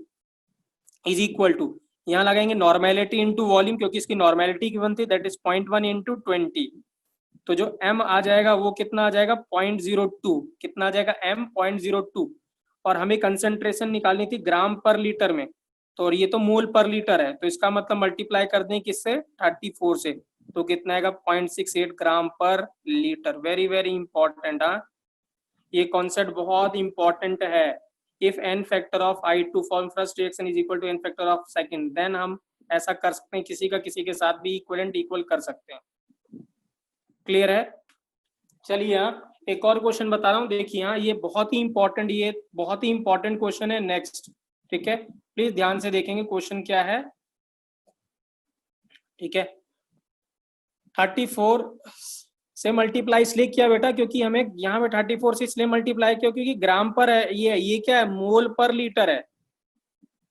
इज इक्वल टू, यहाँ लगाएंगे नॉर्मेलिटी इनटू वॉल्यूम, क्योंकि इसकी नॉर्मेलिटी गिवन थी, दैट इज 0.1 इंटू 20, तो जो m आ जाएगा वो कितना आ जाएगा 0.02, कितना आ जाएगा m 0.02, और हमें कंसेंट्रेशन निकालनी थी ग्राम पर लीटर में, तो ये तो मोल पर लीटर है, तो इसका मतलब मल्टीप्लाई कर दें किससे 34 से, तो कितना आएगा 0.68 ग्राम पर लीटर। वेरी वेरी इंपॉर्टेंट, हाँ ये कॉन्सेप्ट बहुत इंपॉर्टेंट है। If n factor of I2 form first reaction is equal to n factor of second, then हम ऐसा कर सकते हैं, किसी का किसी के साथ भी इक्विवेलेंट इक्वल कर सकते हैं, क्लियर है। चलिए यहाँ एक और क्वेश्चन बता रहा हूँ, देखिए यहाँ ये बहुत ही इंपॉर्टेंट क्वेश्चन है नेक्स्ट, ठीक है, प्लीज ध्यान से देखेंगे क्वेश्चन क्या है, ठीक है। 34 से मल्टीप्लाई इसलिए किया बेटा, क्योंकि हमें यहाँ पे 34 से इसलिए मल्टीप्लाई किया क्योंकि ग्राम पर है, ये क्या है, मोल पर लीटर है,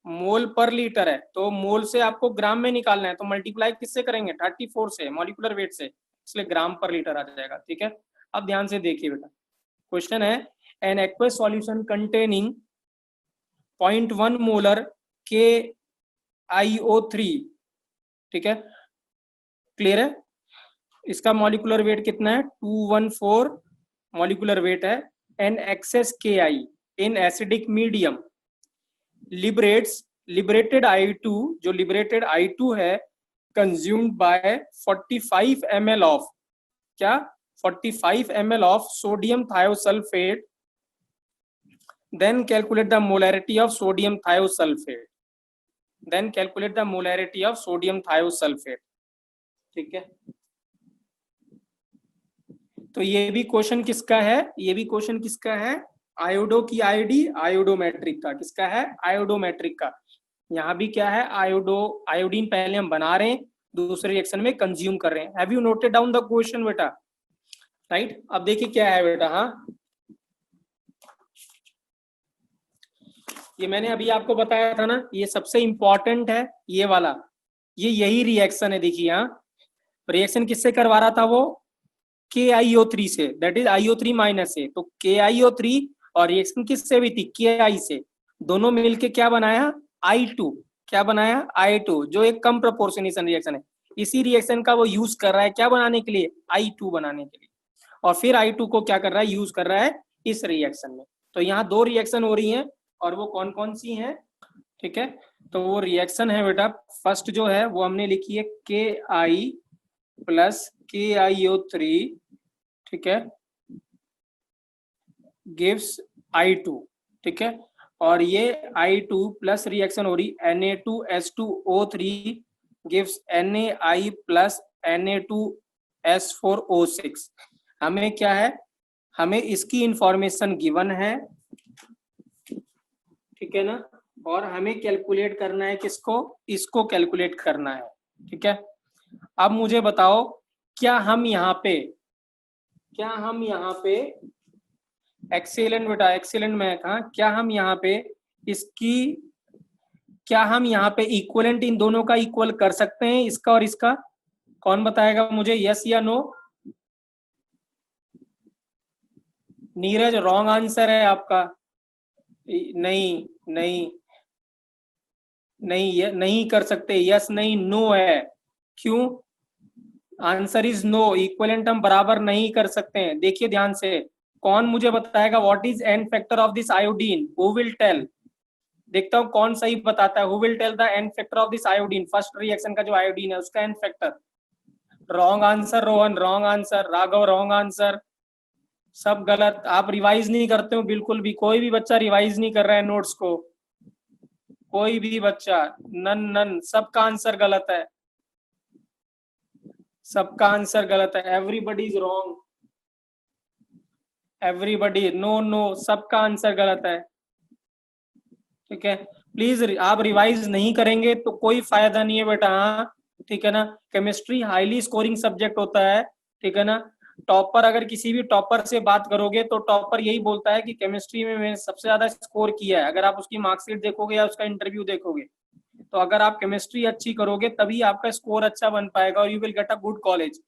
मोल पर लीटर है, तो मोल से आपको ग्राम में निकालना है, तो मल्टीप्लाई किससे करेंगे, 34 से, मॉलिक्यूलर वेट से, इसलिए ग्राम पर लीटर आ जाएगा। ठीक है, अब ध्यान से देखिए बेटा, क्वेश्चन है an aqueous solution containing 0.1 molar KiO3, ठीक है, क्लियर है। इसका मॉलिक्यूलर वेट कितना है, 214 मॉलिक्यूलर वेट है। An excess KI in acidic medium liberated I2, जो लिबरेटेड I2 है, कंज्यूम्ड बाय 45 ml ऑफ क्या, 45 ml of sodium thiosulphate, then calculate the molarity of sodium thiosulphate, then calculate the molarity of sodium thiosulphate. ठीक है, तो ये भी question किसका है, ये भी क्वेश्चन किसका है, आयोडो की आईडी, आयोडोमेट्रिक का, किसका है, आयोडोमेट्रिक का। यहाँ भी क्या है, आयोडीन पहले हम बना रहे हैं, दूसरे रिएक्शन में कंज्यूम कर रहे हैं। Have you noted down the question बेटा, राइट। अब देखिए क्या है बेटा, हाँ ये मैंने अभी आपको बताया था ना, ये सबसे इंपॉर्टेंट है ये वाला, ये यही रिएक्शन है। देखिए यहाँ रिएक्शन किससे करवा रहा था वो, KiO3 से, दैट इज IO3 माइनस से, तो KiO3 और रिएक्शन किससे हुई थी, Ki से, दोनों मिलके क्या बनाया, I2, क्या बनाया, I2, जो एक कम प्रोपोर्शनेशन रिएक्शन है। इसी रिएक्शन का वो यूज कर रहा है क्या बनाने के लिए, I2 बनाने के लिए, और फिर I2 को क्या कर रहा है, यूज कर रहा है इस रिएक्शन में। तो यहाँ दो रिएक्शन हो रही हैं, और वो कौन कौन सी हैं, ठीक है। तो वो रिएक्शन है बेटा, फर्स्ट जो है वो हमने लिखी है Ki प्लस KiO3, ठीक है, गिव्स I2, ठीक है, और ये I2 प्लस रिएक्शन हो रही Na2H2O3 gives NaI plus Na2S4O6। हमें क्या है, हमें इसकी इंफॉर्मेशन गिवन है, ठीक है ना, और हमें कैलकुलेट करना है किसको, इसको कैलकुलेट करना है। ठीक है, अब मुझे बताओ, क्या हम यहाँ पे एक्सीलेंट बेटा, एक्सीलेंट मैं कहा, क्या हम यहाँ पे इसकी, क्या हम यहाँ पे इक्वलेंट इन दोनों का इक्वल कर सकते हैं, इसका और इसका, कौन बताएगा मुझे, यस या नो। नीरज रॉन्ग आंसर है आपका, नहीं नहीं नहीं, ये नहीं कर सकते, यस नहीं नो है, क्यों, आंसर इज नो, इक्वलेंट हम बराबर नहीं कर सकते हैं। देखिए ध्यान से, कौन मुझे बताएगा what is n factor of this iodine, who will tell, देखता हूँ कौन सही बताता है, who will tell the n factor of this iodine, first reaction का जो आयोडीन है उसका n factor. Wrong answer Rohan, wrong answer, Raghav wrong answer, सब गलत। आप रिवाइज नहीं करते हो बिल्कुल भी, कोई भी बच्चा रिवाइज नहीं कर रहा है नोट्स को, कोई भी बच्चा, नन नन, सबका आंसर गलत है, सबका आंसर गलत है, everybody is wrong, everybody, no no, सबका आंसर गलत है। ठीक है, प्लीज आप रिवाइज नहीं करेंगे तो कोई फायदा नहीं है बेटा, हाँ ठीक है ना। केमिस्ट्री हाईली स्कोरिंग सब्जेक्ट होता है, ठीक है ना। टॉपर, अगर किसी भी टॉपर से बात करोगे तो टॉपर यही बोलता है कि केमिस्ट्री में मैंने सबसे ज्यादा स्कोर किया है। अगर आप उसकी मार्कशीट देखोगे या उसका इंटरव्यू देखोगे, तो अगर आप केमिस्ट्री अच्छी करोगे तभी आपका स्कोर अच्छा बन पाएगा और you will get a good college.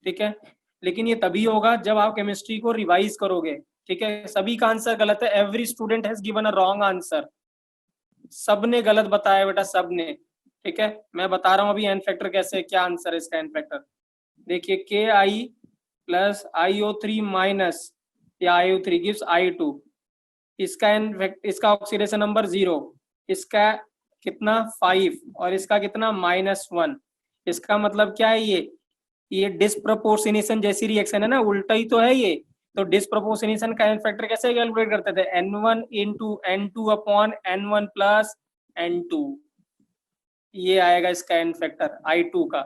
ठीक है, लेकिन ये तभी होगा जब आप केमिस्ट्री को रिवाइज करोगे। ठीक है, सभी का आंसर गलत है, every student has given a wrong answer, सबने गलत बताया बेटा, सबने। ठीक है, मैं बता रहा हूं अभी एन फैक्टर कैसे, क्या आंसर है इसका एन फैक्टर। देखिए KI प्लस IO3 माइनस या IO3 गिव्स I2, इसका इसका ऑक्सीडेशन नंबर 0, इसका कितना 5, और इसका कितना -1। इसका मतलब क्या है, ये डिस्प्रपोर्शनेशन जैसी रिएक्शन है ना, उल्टा ही तो है ये। तो डिस्प्रपोर्शनेशन का एन फैक्टर कैसे कैलकुलेट करते थे, N1 into N2 upon N1 plus N2, ये आएगा इसका एन फैक्टर I2 का।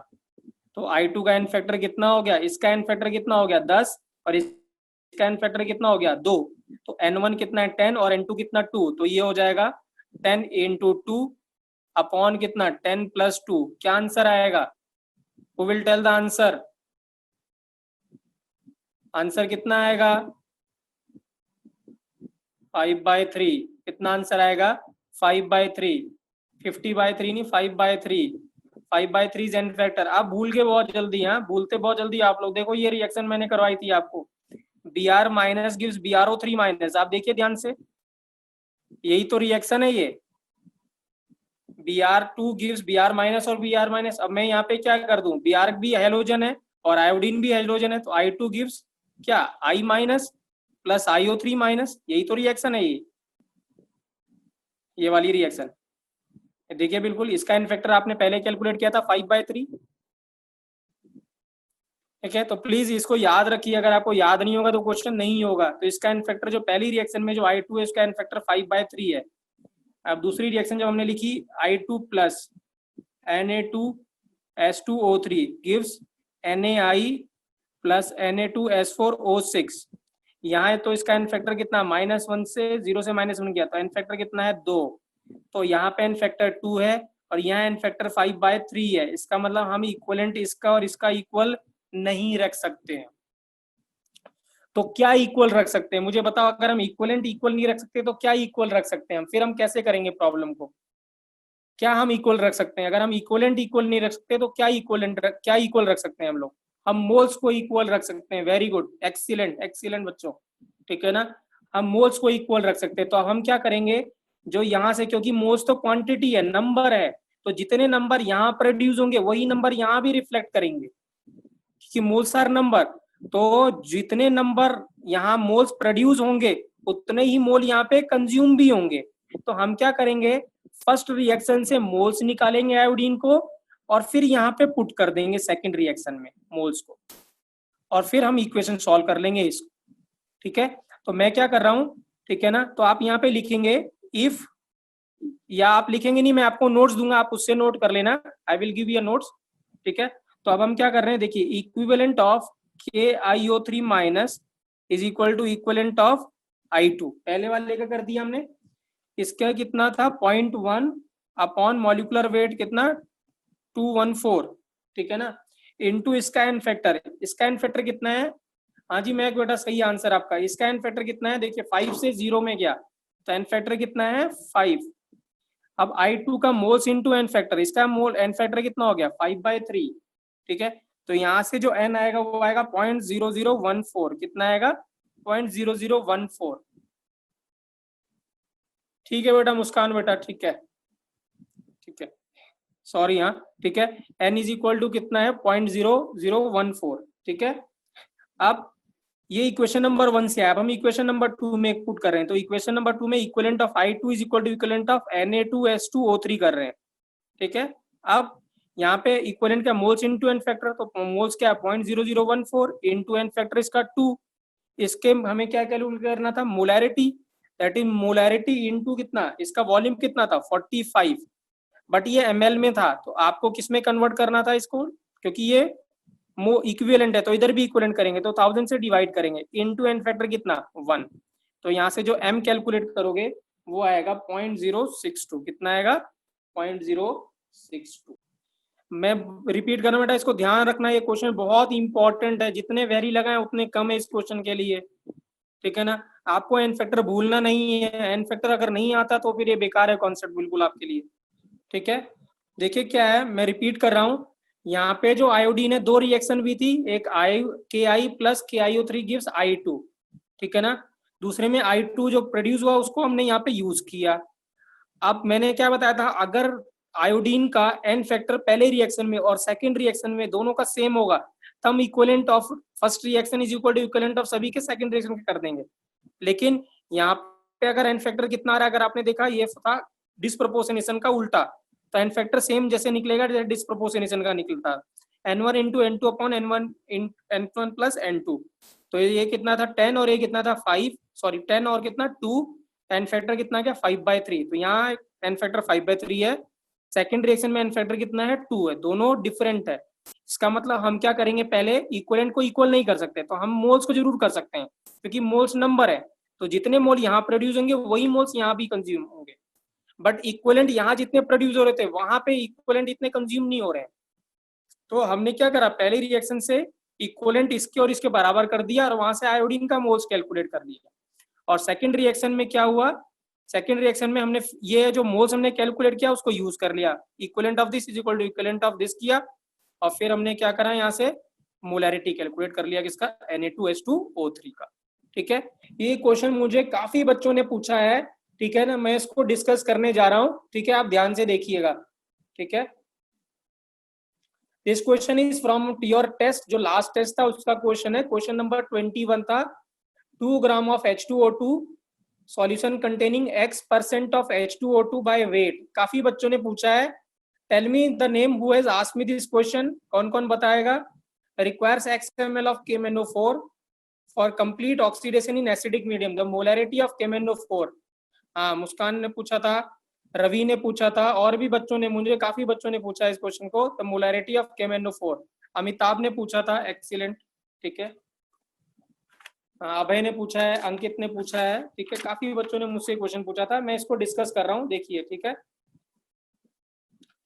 तो I2 का एन फैक्टर कितना हो गया, इसका एन फैक्टर कितना हो गया 10, और इसका एन फैक्टर कितना हो गया 2। तो N1 कितना है 10 और N2 कितना 2, तो ये हो जाएगा 10 इंटू 2 अपॉन कितना 10 प्लस 2, क्या आंसर आएगा, who will tell the answer, answer कितना आएगा 5/3, कितना आंसर आएगा 5/3। 50/3 नहीं, 5/3, 5/3 जेन फैक्टर। आप भूल के बहुत जल्दी, हाँ भूलते बहुत जल्दी आप लोग। देखो ये रिएक्शन मैंने करवाई थी आपको, Br minus gives BrO3 minus, आप देखिए ध्यान से, यही तो रिएक्शन है ये। Br2 गिव्स Br माइनस और Br माइनस। अब मैं यहाँ पे क्या कर दूं, Br भी हेलोजन है और आयोडीन भी हेलोजन है, तो I2 गिव्स क्या, I minus plus IO3 minus, यही तो रिएक्शन है ये वाली रिएक्शन। देखिए बिल्कुल, इसका एन फैक्टर आपने पहले कैलकुलेट किया था 5/3। ठीक है, तो प्लीज इसको याद रखिए, अगर आपको याद नहीं होगा तो क्वेश्चन नहीं होगा। तो इसका एन फैक्टर जो पहली रिएक्शन में जो I2 है, इसका एन फैक्टर 5/3 है। अब दूसरी रिएक्शन जब हमने लिखी I2 plus Na2S2O3 gives NaI plus Na2S4O6। यहाँ है तो इसका एन फैक्टर कितना, -1 से 0 से -1 किया, तो एन फैक्टर कितना है 2। तो यहाँ पे एन फैक्टर 2 है और यहाँ एन फैक्टर 5/3 है। इसका मतलब हम इक्वलेंट इसका और इसका इक्वल नहीं रख सकते हैं। तो क्या इक्वल रख सकते हैं मुझे बताओ, अगर हम इक्वलेंट इक्वल नहीं रख सकते तो क्या इक्वल रख सकते हैं, फिर हम कैसे करेंगे प्रॉब्लम को। क्या हम इक्वल रख सकते हैं, अगर हम इक्वलेंट इक्वल नहीं रख सकते तो क्या इक्वल रख सकते हैं हम लोग, हम मोल्स को इक्वल रख सकते हैं। वेरी गुड, एक्सीलेंट एक्सीलेंट बच्चों, ठीक है ना, हम मोल्स को इक्वल रख सकते हैं। तो हम क्या करेंगे, जो यहाँ से, क्योंकि मोल्स तो क्वांटिटी है, नंबर है, तो जितने नंबर यहाँ प्रोड्यूस होंगे वही नंबर यहाँ भी रिफ्लेक्ट करेंगे, क्योंकि मोल्स आर नंबर। तो जितने नंबर यहाँ मोल्स प्रोड्यूस होंगे उतने ही मोल यहाँ पे कंज्यूम भी होंगे। तो हम क्या करेंगे, फर्स्ट रिएक्शन से मोल्स निकालेंगे आयोडीन को और फिर यहाँ पे पुट कर देंगे सेकंड रिएक्शन में मोल्स को, और फिर हम इक्वेशन सॉल्व कर लेंगे इसको। ठीक है, तो मैं क्या कर रहा हूँ, ठीक है ना, तो आप यहाँ पे लिखेंगे इफ, या आप लिखेंगे नहीं, मैं आपको नोट्स दूंगा, आप उससे नोट कर लेना, I will give you notes. ठीक है, तो अब हम क्या कर रहे हैं, देखिए equivalent of KiO3 minus is equal to equivalent of I2, पहले वाले का कर दिया हमने, इसका कितना था 0.1 अपॉन मॉलिक्यूलर वेट कितना 214, ठीक है ना, इनटू इसका एन फैक्टर, इसका एन फैक्टर कितना है, हाँ जी मैं बेटा सही आंसर आपका, इसका एन फैक्टर कितना है, देखिए 5 से 0 में गया तो एन फैक्टर कितना है 5। अब I2 का मोल्स इनटू एन फैक्टर, इसका मोल एन फैक्टर कितना हो गया 5/3। ठीक है, तो यहाँ से जो n आएगा वो आएगा 0.0014, कितना आएगा 0.0014। ठीक है बेटा मुस्कान बेटा, ठीक है ठीक है, सॉरी हाँ, ठीक है, n इज इक्वल टू कितना है 0.0014। ठीक है, अब ये इक्वेशन नंबर 1 से अब हम इक्वेशन नंबर 2 में पुट कर रहे हैं। तो इक्वेशन नंबर 2 में equivalent of I2 is equal to equivalent of Na2S2O3 कर रहे हैं। ठीक है, अब यहाँ पे इक्विवेलेंट का मोल्स इनटू एन फैक्टर, तो मोल्स क्या 0.0014 इनटू एन फैक्टर इसका 2, इसके हमें क्या कैलकुलेट करना था molarity, that is molarity into कितना, इसका वॉल्यूम कितना था 45, बट ये ml में था, तो आपको किस में कन्वर्ट करना था इसको, क्योंकि ये इक्विवेलेंट है तो इधर भी इक्विवेलेंट करेंगे, तो 1000 से डिवाइड करेंगे, इनटू एन फैक्टर कितना 1, तो यहाँ से जो m कैलकुलेट करोगे वो आएगा 0.062, कितना आएगा 0.062। मैं रिपीट कर रहा हूँ बेटा, इसको ध्यान रखना, ये क्वेश्चन बहुत इंपॉर्टेंट है, जितने वेरी लगाए उतने कम है इस क्वेश्चन के लिए। ठीक है ना, आपको एन फैक्टर भूलना नहीं है, एन फैक्टर अगर नहीं आता तो फिर ये बेकार है कॉन्सेप्ट बिल्कुल आपके लिए। ठीक है, देखिए क्या है, मैं रिपीट कर रहा हूँ, यहाँ पे जो आयोडीन है दो रिएक्शन भी थी, एक Ki plus KiO3 gives I2, ठीक है ना, दूसरे में I2 जो प्रोड्यूस हुआ उसको हमने यहाँ पे यूज किया। अब मैंने क्या बताया था, अगर आयोडीन का एन फैक्टर पहले रिएक्शन में और सेकंड रिएक्शन में दोनों का सेम होगा तब equivalent of first reaction is equal to equivalent of सभी के सेकंड रिएक्शन के कर देंगे। लेकिन यहाँ पे अगर एन फैक्टर कितना आ रहा है, अगर आपने देखा ये था डिस्प्रोपोर्शनेशन का उल्टा, तो एन फैक्टर सेम जैसे निकलेगा जैसे डिस्प्रोपोर्शनेशन का निकलता है, n1 into n2 upon n1 plus n2, तो ये कितना था 10 और ये कितना था 5, सॉरी 10 और कितना 2, एन फैक्टर कितना क्या 5/3, तो यहाँ एन फैक्टर 5/3 है, सेकंड रिएक्शन में एन फैक्टर कितना है 2 है, दोनों डिफरेंट है। इसका मतलब हम क्या करेंगे, पहले इक्विवेलेंट को इक्वल नहीं कर सकते तो हम मोल्स को जरूर कर सकते हैं, क्योंकि मोल्स नंबर है, तो जितने मोल यहाँ प्रोड्यूस होंगे वही मोल्स यहाँ भी कंज्यूम होंगे, बट इक्विवेलेंट यहाँ जितने प्रोड्यूस हो रहे थे वहां पे इक्विवेलेंट इतने कंज्यूम नहीं हो रहे हैं। तो हमने क्या करा, पहले रिएक्शन से इक्विवेलेंट इसके और इसके बराबर कर दिया और वहां से आयोडीन का मोल्स कैलकुलेट कर दिया, और सेकंड रिएक्शन में क्या हुआ, सेकेंड रिएक्शन में हमने ये जो मोल्स हमने कैलकुलेट किया उसको यूज कर लिया, equivalent of this is equal to equivalent of this किया, और फिर हमने क्या करा यहाँ से मोलैरिटी कैलकुलेट कर लिया किसका, Na2H2O3 का। ठीक है, ये क्वेश्चन मुझे काफी बच्चों ने पूछा है, ठीक है ना, मैं इसको डिस्कस करने जा रहा हूं, ठीक है, आप ध्यान से देखिएगा। ठीक है, this question is from your test, जो लास्ट टेस्ट था उसका क्वेश्चन है, क्वेश्चन नंबर 21 था। 2 gram of H2O2 solution containing X% of H2O2 by weight. काफी बच्चों ने पूछा है, tell me the name who has asked me this question, कौन कौन बताएगा। Requires X ml of KMnO4 for complete oxidation in acidic medium, the molarity of KMnO4। हाँ, मुस्कान ने पूछा था, रवि ने पूछा था, और भी बच्चों ने, मुझे काफी बच्चों ने पूछा इस क्वेश्चन को, the molarity of KMnO4। Amitabh ने पूछा था, एक्सीलेंट। ठीक है, अभय ने पूछा है, अंकित ने पूछा है, ठीक है, काफी बच्चों ने मुझसे क्वेश्चन पूछा था, मैं इसको डिस्कस कर रहा हूँ, देखिए। ठीक है,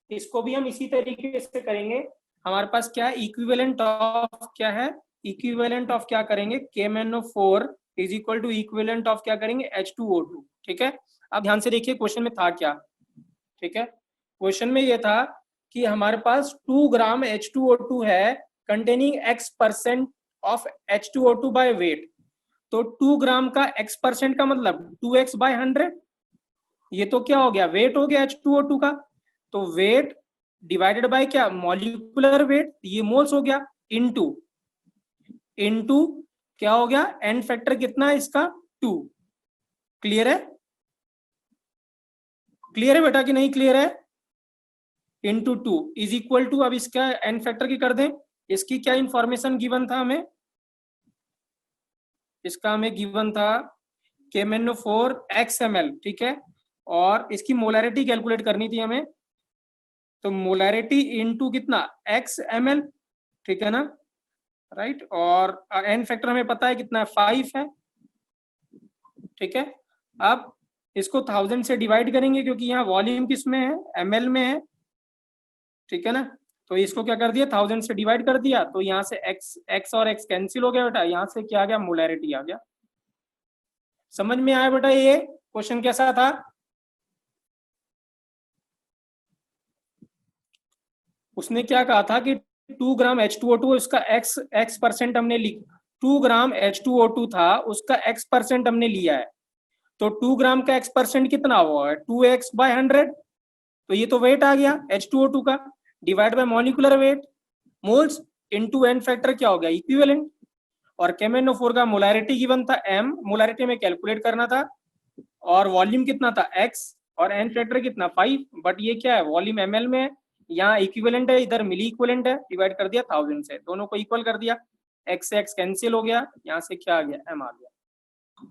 इसको भी हम इसी तरीके से करेंगे। हमारे पास क्या है, इक्विवेलेंट ऑफ क्या है, इक्विवेलेंट ऑफ क्या करेंगे, KMnO4 is equal to equivalent of क्या करेंगे, H2O2। ठीक है, अब ध्यान से देखिए क्वेश्चन में था क्या। ठीक है, क्वेश्चन में ये था कि हमारे पास 2 ग्राम H2O2 है containing X% of H2O2 by wait. तो 2 ग्राम का X% का मतलब 2x बाय 100, ये तो क्या हो गया, वेट हो गया H2O2 का। तो वेट डिवाइडेड बाय क्या, मॉलिक्यूलर वेट, ये मोल्स हो गया, इनटू क्या हो गया, एन फैक्टर कितना है इसका, 2। क्लियर है, क्लियर है बेटा कि नहीं क्लियर है, इनटू 2 इज इक्वल टू, अब इसका एन फैक्टर की कर दें, इसकी क्या इंफॉर्मेशन गिवन था हमें, इसका हमें गिवन था KMnO4 XML। ठीक है, और इसकी मोलैरिटी कैलकुलेट करनी थी हमें, तो मोलैरिटी इनटू कितना, XML। ठीक है ना, राइट, और एन फैक्टर हमें पता है कितना है, 5 है। ठीक है, अब इसको 1000 से डिवाइड करेंगे क्योंकि यहाँ वॉल्यूम किस में है, ml में है। ठीक है ना, तो इसको क्या कर दिया, 1000 से डिवाइड कर दिया, तो यहाँ से x और x कैंसिल हो गया बेटा, यहाँ से क्या आ गया, मोलैरिटी आ गया। समझ में आया बेटा, ये क्वेश्चन कैसा था। उसने क्या कहा था कि 2 ग्राम H2O2 उसका x% हमने लिख, 2 ग्राम H2O2 था, उसका x% हमने लिया है, तो 2 ग्राम का x% कितना हुआ है, 2x बाय 100, तो ये तो वेट आ गया H2O2 का, divide by molecular weight, moles into n factor क्या हो गया, इक्विवेलेंट। और KMnO4 का मोलैरिटी गिवन था m, मोलैरिटी में कैलकुलेट करना था, और वॉल्यूम कितना था x, और एन फैक्टर कितना 5, बट ये क्या है, वॉल्यूम ml में है, यहाँ इक्विवेलेंट है, इधर मिली इक्विवेलेंट है, डिवाइड कर दिया 1000 से, दोनों को इक्वल कर दिया, x से x कैंसिल हो गया, यहाँ से क्या आ गया, m आ गया।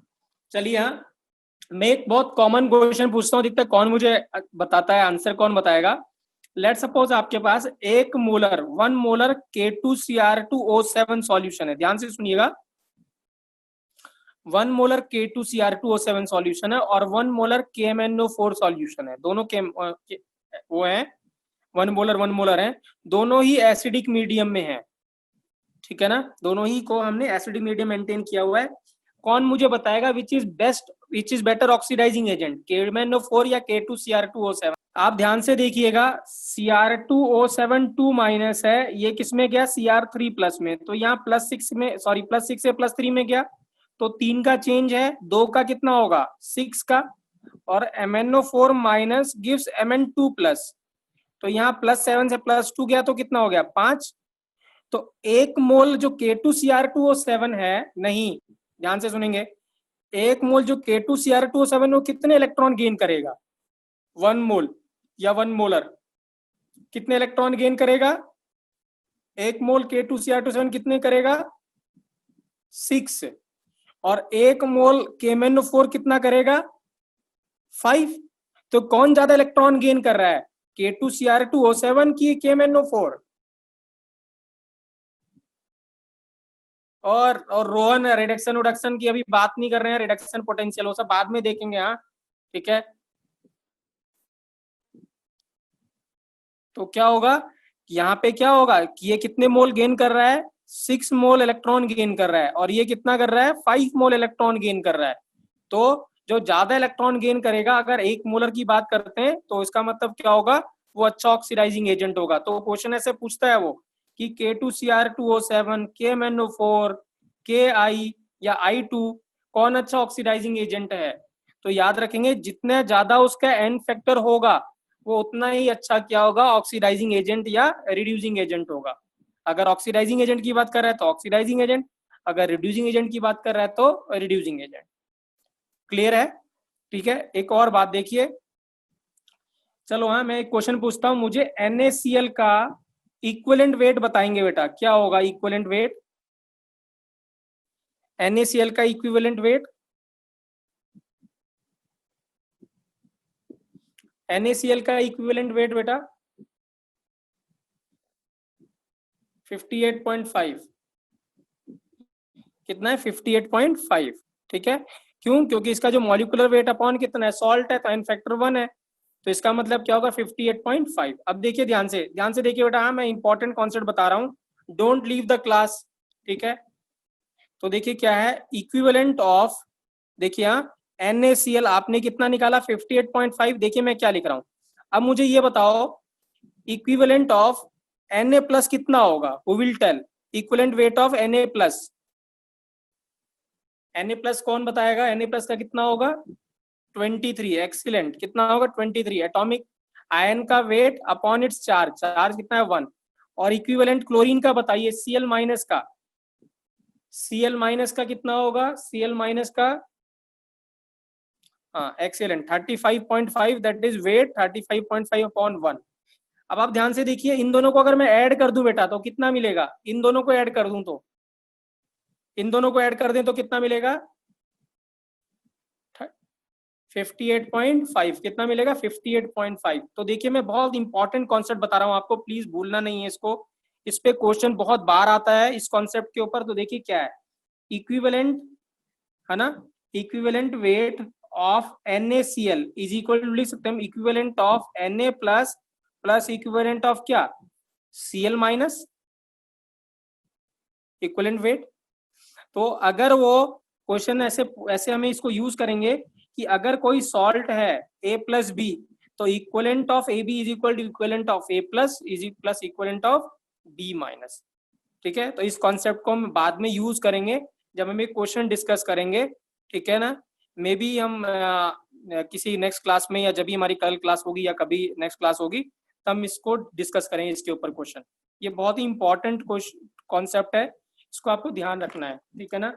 चलिए, हाँ, मैं एक बहुत कॉमन क्वेश्चन पूछता हूँ, देखते हैं कौन मुझे बताता है, आंसर कौन बताएगा। लेट सपोज आपके पास 1 मोलर K2Cr2O7 सॉल्यूशन है, ध्यान से सुनिएगा, 1 मोलर K2Cr2O7 सॉल्यूशन है और 1 मोलर KMnO4 सॉल्यूशन है, दोनों के वो है 1 मोलर है, दोनों ही एसिडिक मीडियम में है। ठीक है ना, दोनों ही को हमने एसिडिक मीडियम मेंटेन किया हुआ है। कौन मुझे बताएगा which is better oxidising agent, KMnO4 या K2Cr2O7। आप ध्यान से देखिएगा, Cr2O7 2 माइनस है, ये किसमें गया, Cr3 प्लस में, तो यहाँ +6 में, सॉरी +6 से +3 में गया, तो 3 का चेंज है, 2 का कितना होगा, 6 का, और MnO4 minus gives Mn2 plus, तो यहाँ +7 से +2 गया तो कितना हो गया, 5। तो 1 मोल जो K2Cr2O7 है, नहीं, ध्यान से सुनेंगे, 1 मोल जो K2Cr2O7 वो कितने इलेक्ट्रॉन गेन करेगा, 1 मोल या 1 मोलर कितने इलेक्ट्रॉन गेन करेगा, 1 मोल K2Cr2O7 कितने करेगा, 6, और 1 मोल KMnO4 कितना करेगा, 5। तो कौन ज्यादा इलेक्ट्रॉन गेन कर रहा है, K2Cr2O7 की KMnO4। और रोहन रिडक्शन की अभी बात नहीं कर रहे हैं, रिडक्शन पोटेंशियल वो सब बाद में देखेंगे, हाँ, ठीक है। तो क्या होगा, यहाँ पे क्या होगा कि ये कितने मोल गेन कर रहा है, 6 मोल इलेक्ट्रॉन गेन कर रहा है, और ये कितना कर रहा है, 5 मोल इलेक्ट्रॉन गेन कर रहा है। तो जो ज्यादा इलेक्ट्रॉन गेन करेगा, अगर 1 मोलर की बात करते हैं तो इसका मतलब क्या होगा, वो अच्छा ऑक्सीडाइजिंग एजेंट होगा। तो क्वेश्चन ऐसे पूछता है वो कि K2Cr2O7, KMnO4, Ki या I2 कौन अच्छा ऑक्सीडाइजिंग एजेंट है। तो याद रखेंगे जितने ज्यादा उसका एन फैक्टर होगा वो उतना ही अच्छा क्या होगा, ऑक्सीडाइजिंग एजेंट या रिड्यूसिंग एजेंट होगा। अगर ऑक्सीडाइजिंग एजेंट की बात कर रहा है तो ऑक्सीडाइजिंग एजेंट, अगर रिड्यूसिंग एजेंट की बात कर रहा है तो रिड्यूसिंग एजेंट। क्लियर है? ठीक है, एक और बात देखिए, चलो हाँ मैं एक क्वेश्चन पूछता हूं, मुझे NaCl का इक्विवेलेंट वेट बताएंगे बेटा, क्या होगा इक्विवेलेंट वेट, NaCl का इक्विवेलेंट वेट, NaCl का इक्विवेलेंट वेट बेटा 58.5, कितना है 58.5, ठीक है। क्यों? क्योंकि इसका जो मॉलिक्यूलर वेट अपॉन कितना है, सॉल्ट है, तो एन फैक्टर 1 है, तो इसका मतलब क्या होगा 58.5। अब देखिए ध्यान से देखिए बेटा, हाँ मैं इंपॉर्टेंट कॉन्सेप्ट बता रहा हूँ, डोंट लीव द क्लास, ठीक है। तो देखिए क्या है इक्विवेलेंट ऑफ, देखिए हाँ NaCl आपने कितना निकाला 58.5, देखिए मैं क्या लिख रहा हूँ। अब मुझे ये बताओ इक्विवेलेंट ऑफ Na प्लस कितना होगा, who will tell, equivalent weight of Na plus, Na plus कौन बताएगा, Na प्लस का कितना होगा 23, एक्सीलेंट, कितना होगा 23, एटॉमिक आयन का weight upon its charge, charge कितना है 1। और इक्विवेलेंट क्लोरीन का बताइए Cl माइनस का, Cl माइनस का कितना होगा, Cl माइनस का, हाँ excellent 35.5, that is weight 35.5 upon 1। अब आप ध्यान से देखिए, इन दोनों को अगर मैं ऐड कर दूं बेटा तो कितना मिलेगा, इन दोनों को ऐड कर दूं तो, इन दोनों को ऐड कर दें तो कितना मिलेगा 58.5, कितना मिलेगा 58.5। तो देखिए मैं बहुत इंपॉर्टेंट कॉन्सेप्ट बता रहा हूँ आपको, प्लीज भूलना नहीं है इसको, इस पे क्वेश्चन बहुत बार आता है इस कॉन्सेप्ट के ऊपर। तो देखिए क्या है इक्विवेलेंट, है ना, equivalent weight of NaCl is equal to, लिख सकते हैं equivalent of Na plus plus equivalent of क्या Cl माइनस, इक्विवेलेंट वेट। तो अगर वो क्वेश्चन ऐसे ऐसे हमें इसको यूज करेंगे कि अगर कोई सॉल्ट है A प्लस बी, तो equivalent of A B is equal to equivalent of A plus is plus equivalent of B minus, ठीक है। तो इस कॉन्सेप्ट को हम बाद में यूज करेंगे जब हम एक क्वेश्चन डिस्कस करेंगे, ठीक है ना। मे बी हम किसी नेक्स्ट क्लास में, या जब भी हमारी कल क्लास होगी या कभी नेक्स्ट क्लास होगी, तब हम इसको डिस्कस करेंगे इसके ऊपर क्वेश्चन। ये बहुत ही इंपॉर्टेंट कॉन्सेप्ट है, इसको आपको ध्यान रखना है, ठीक है ना।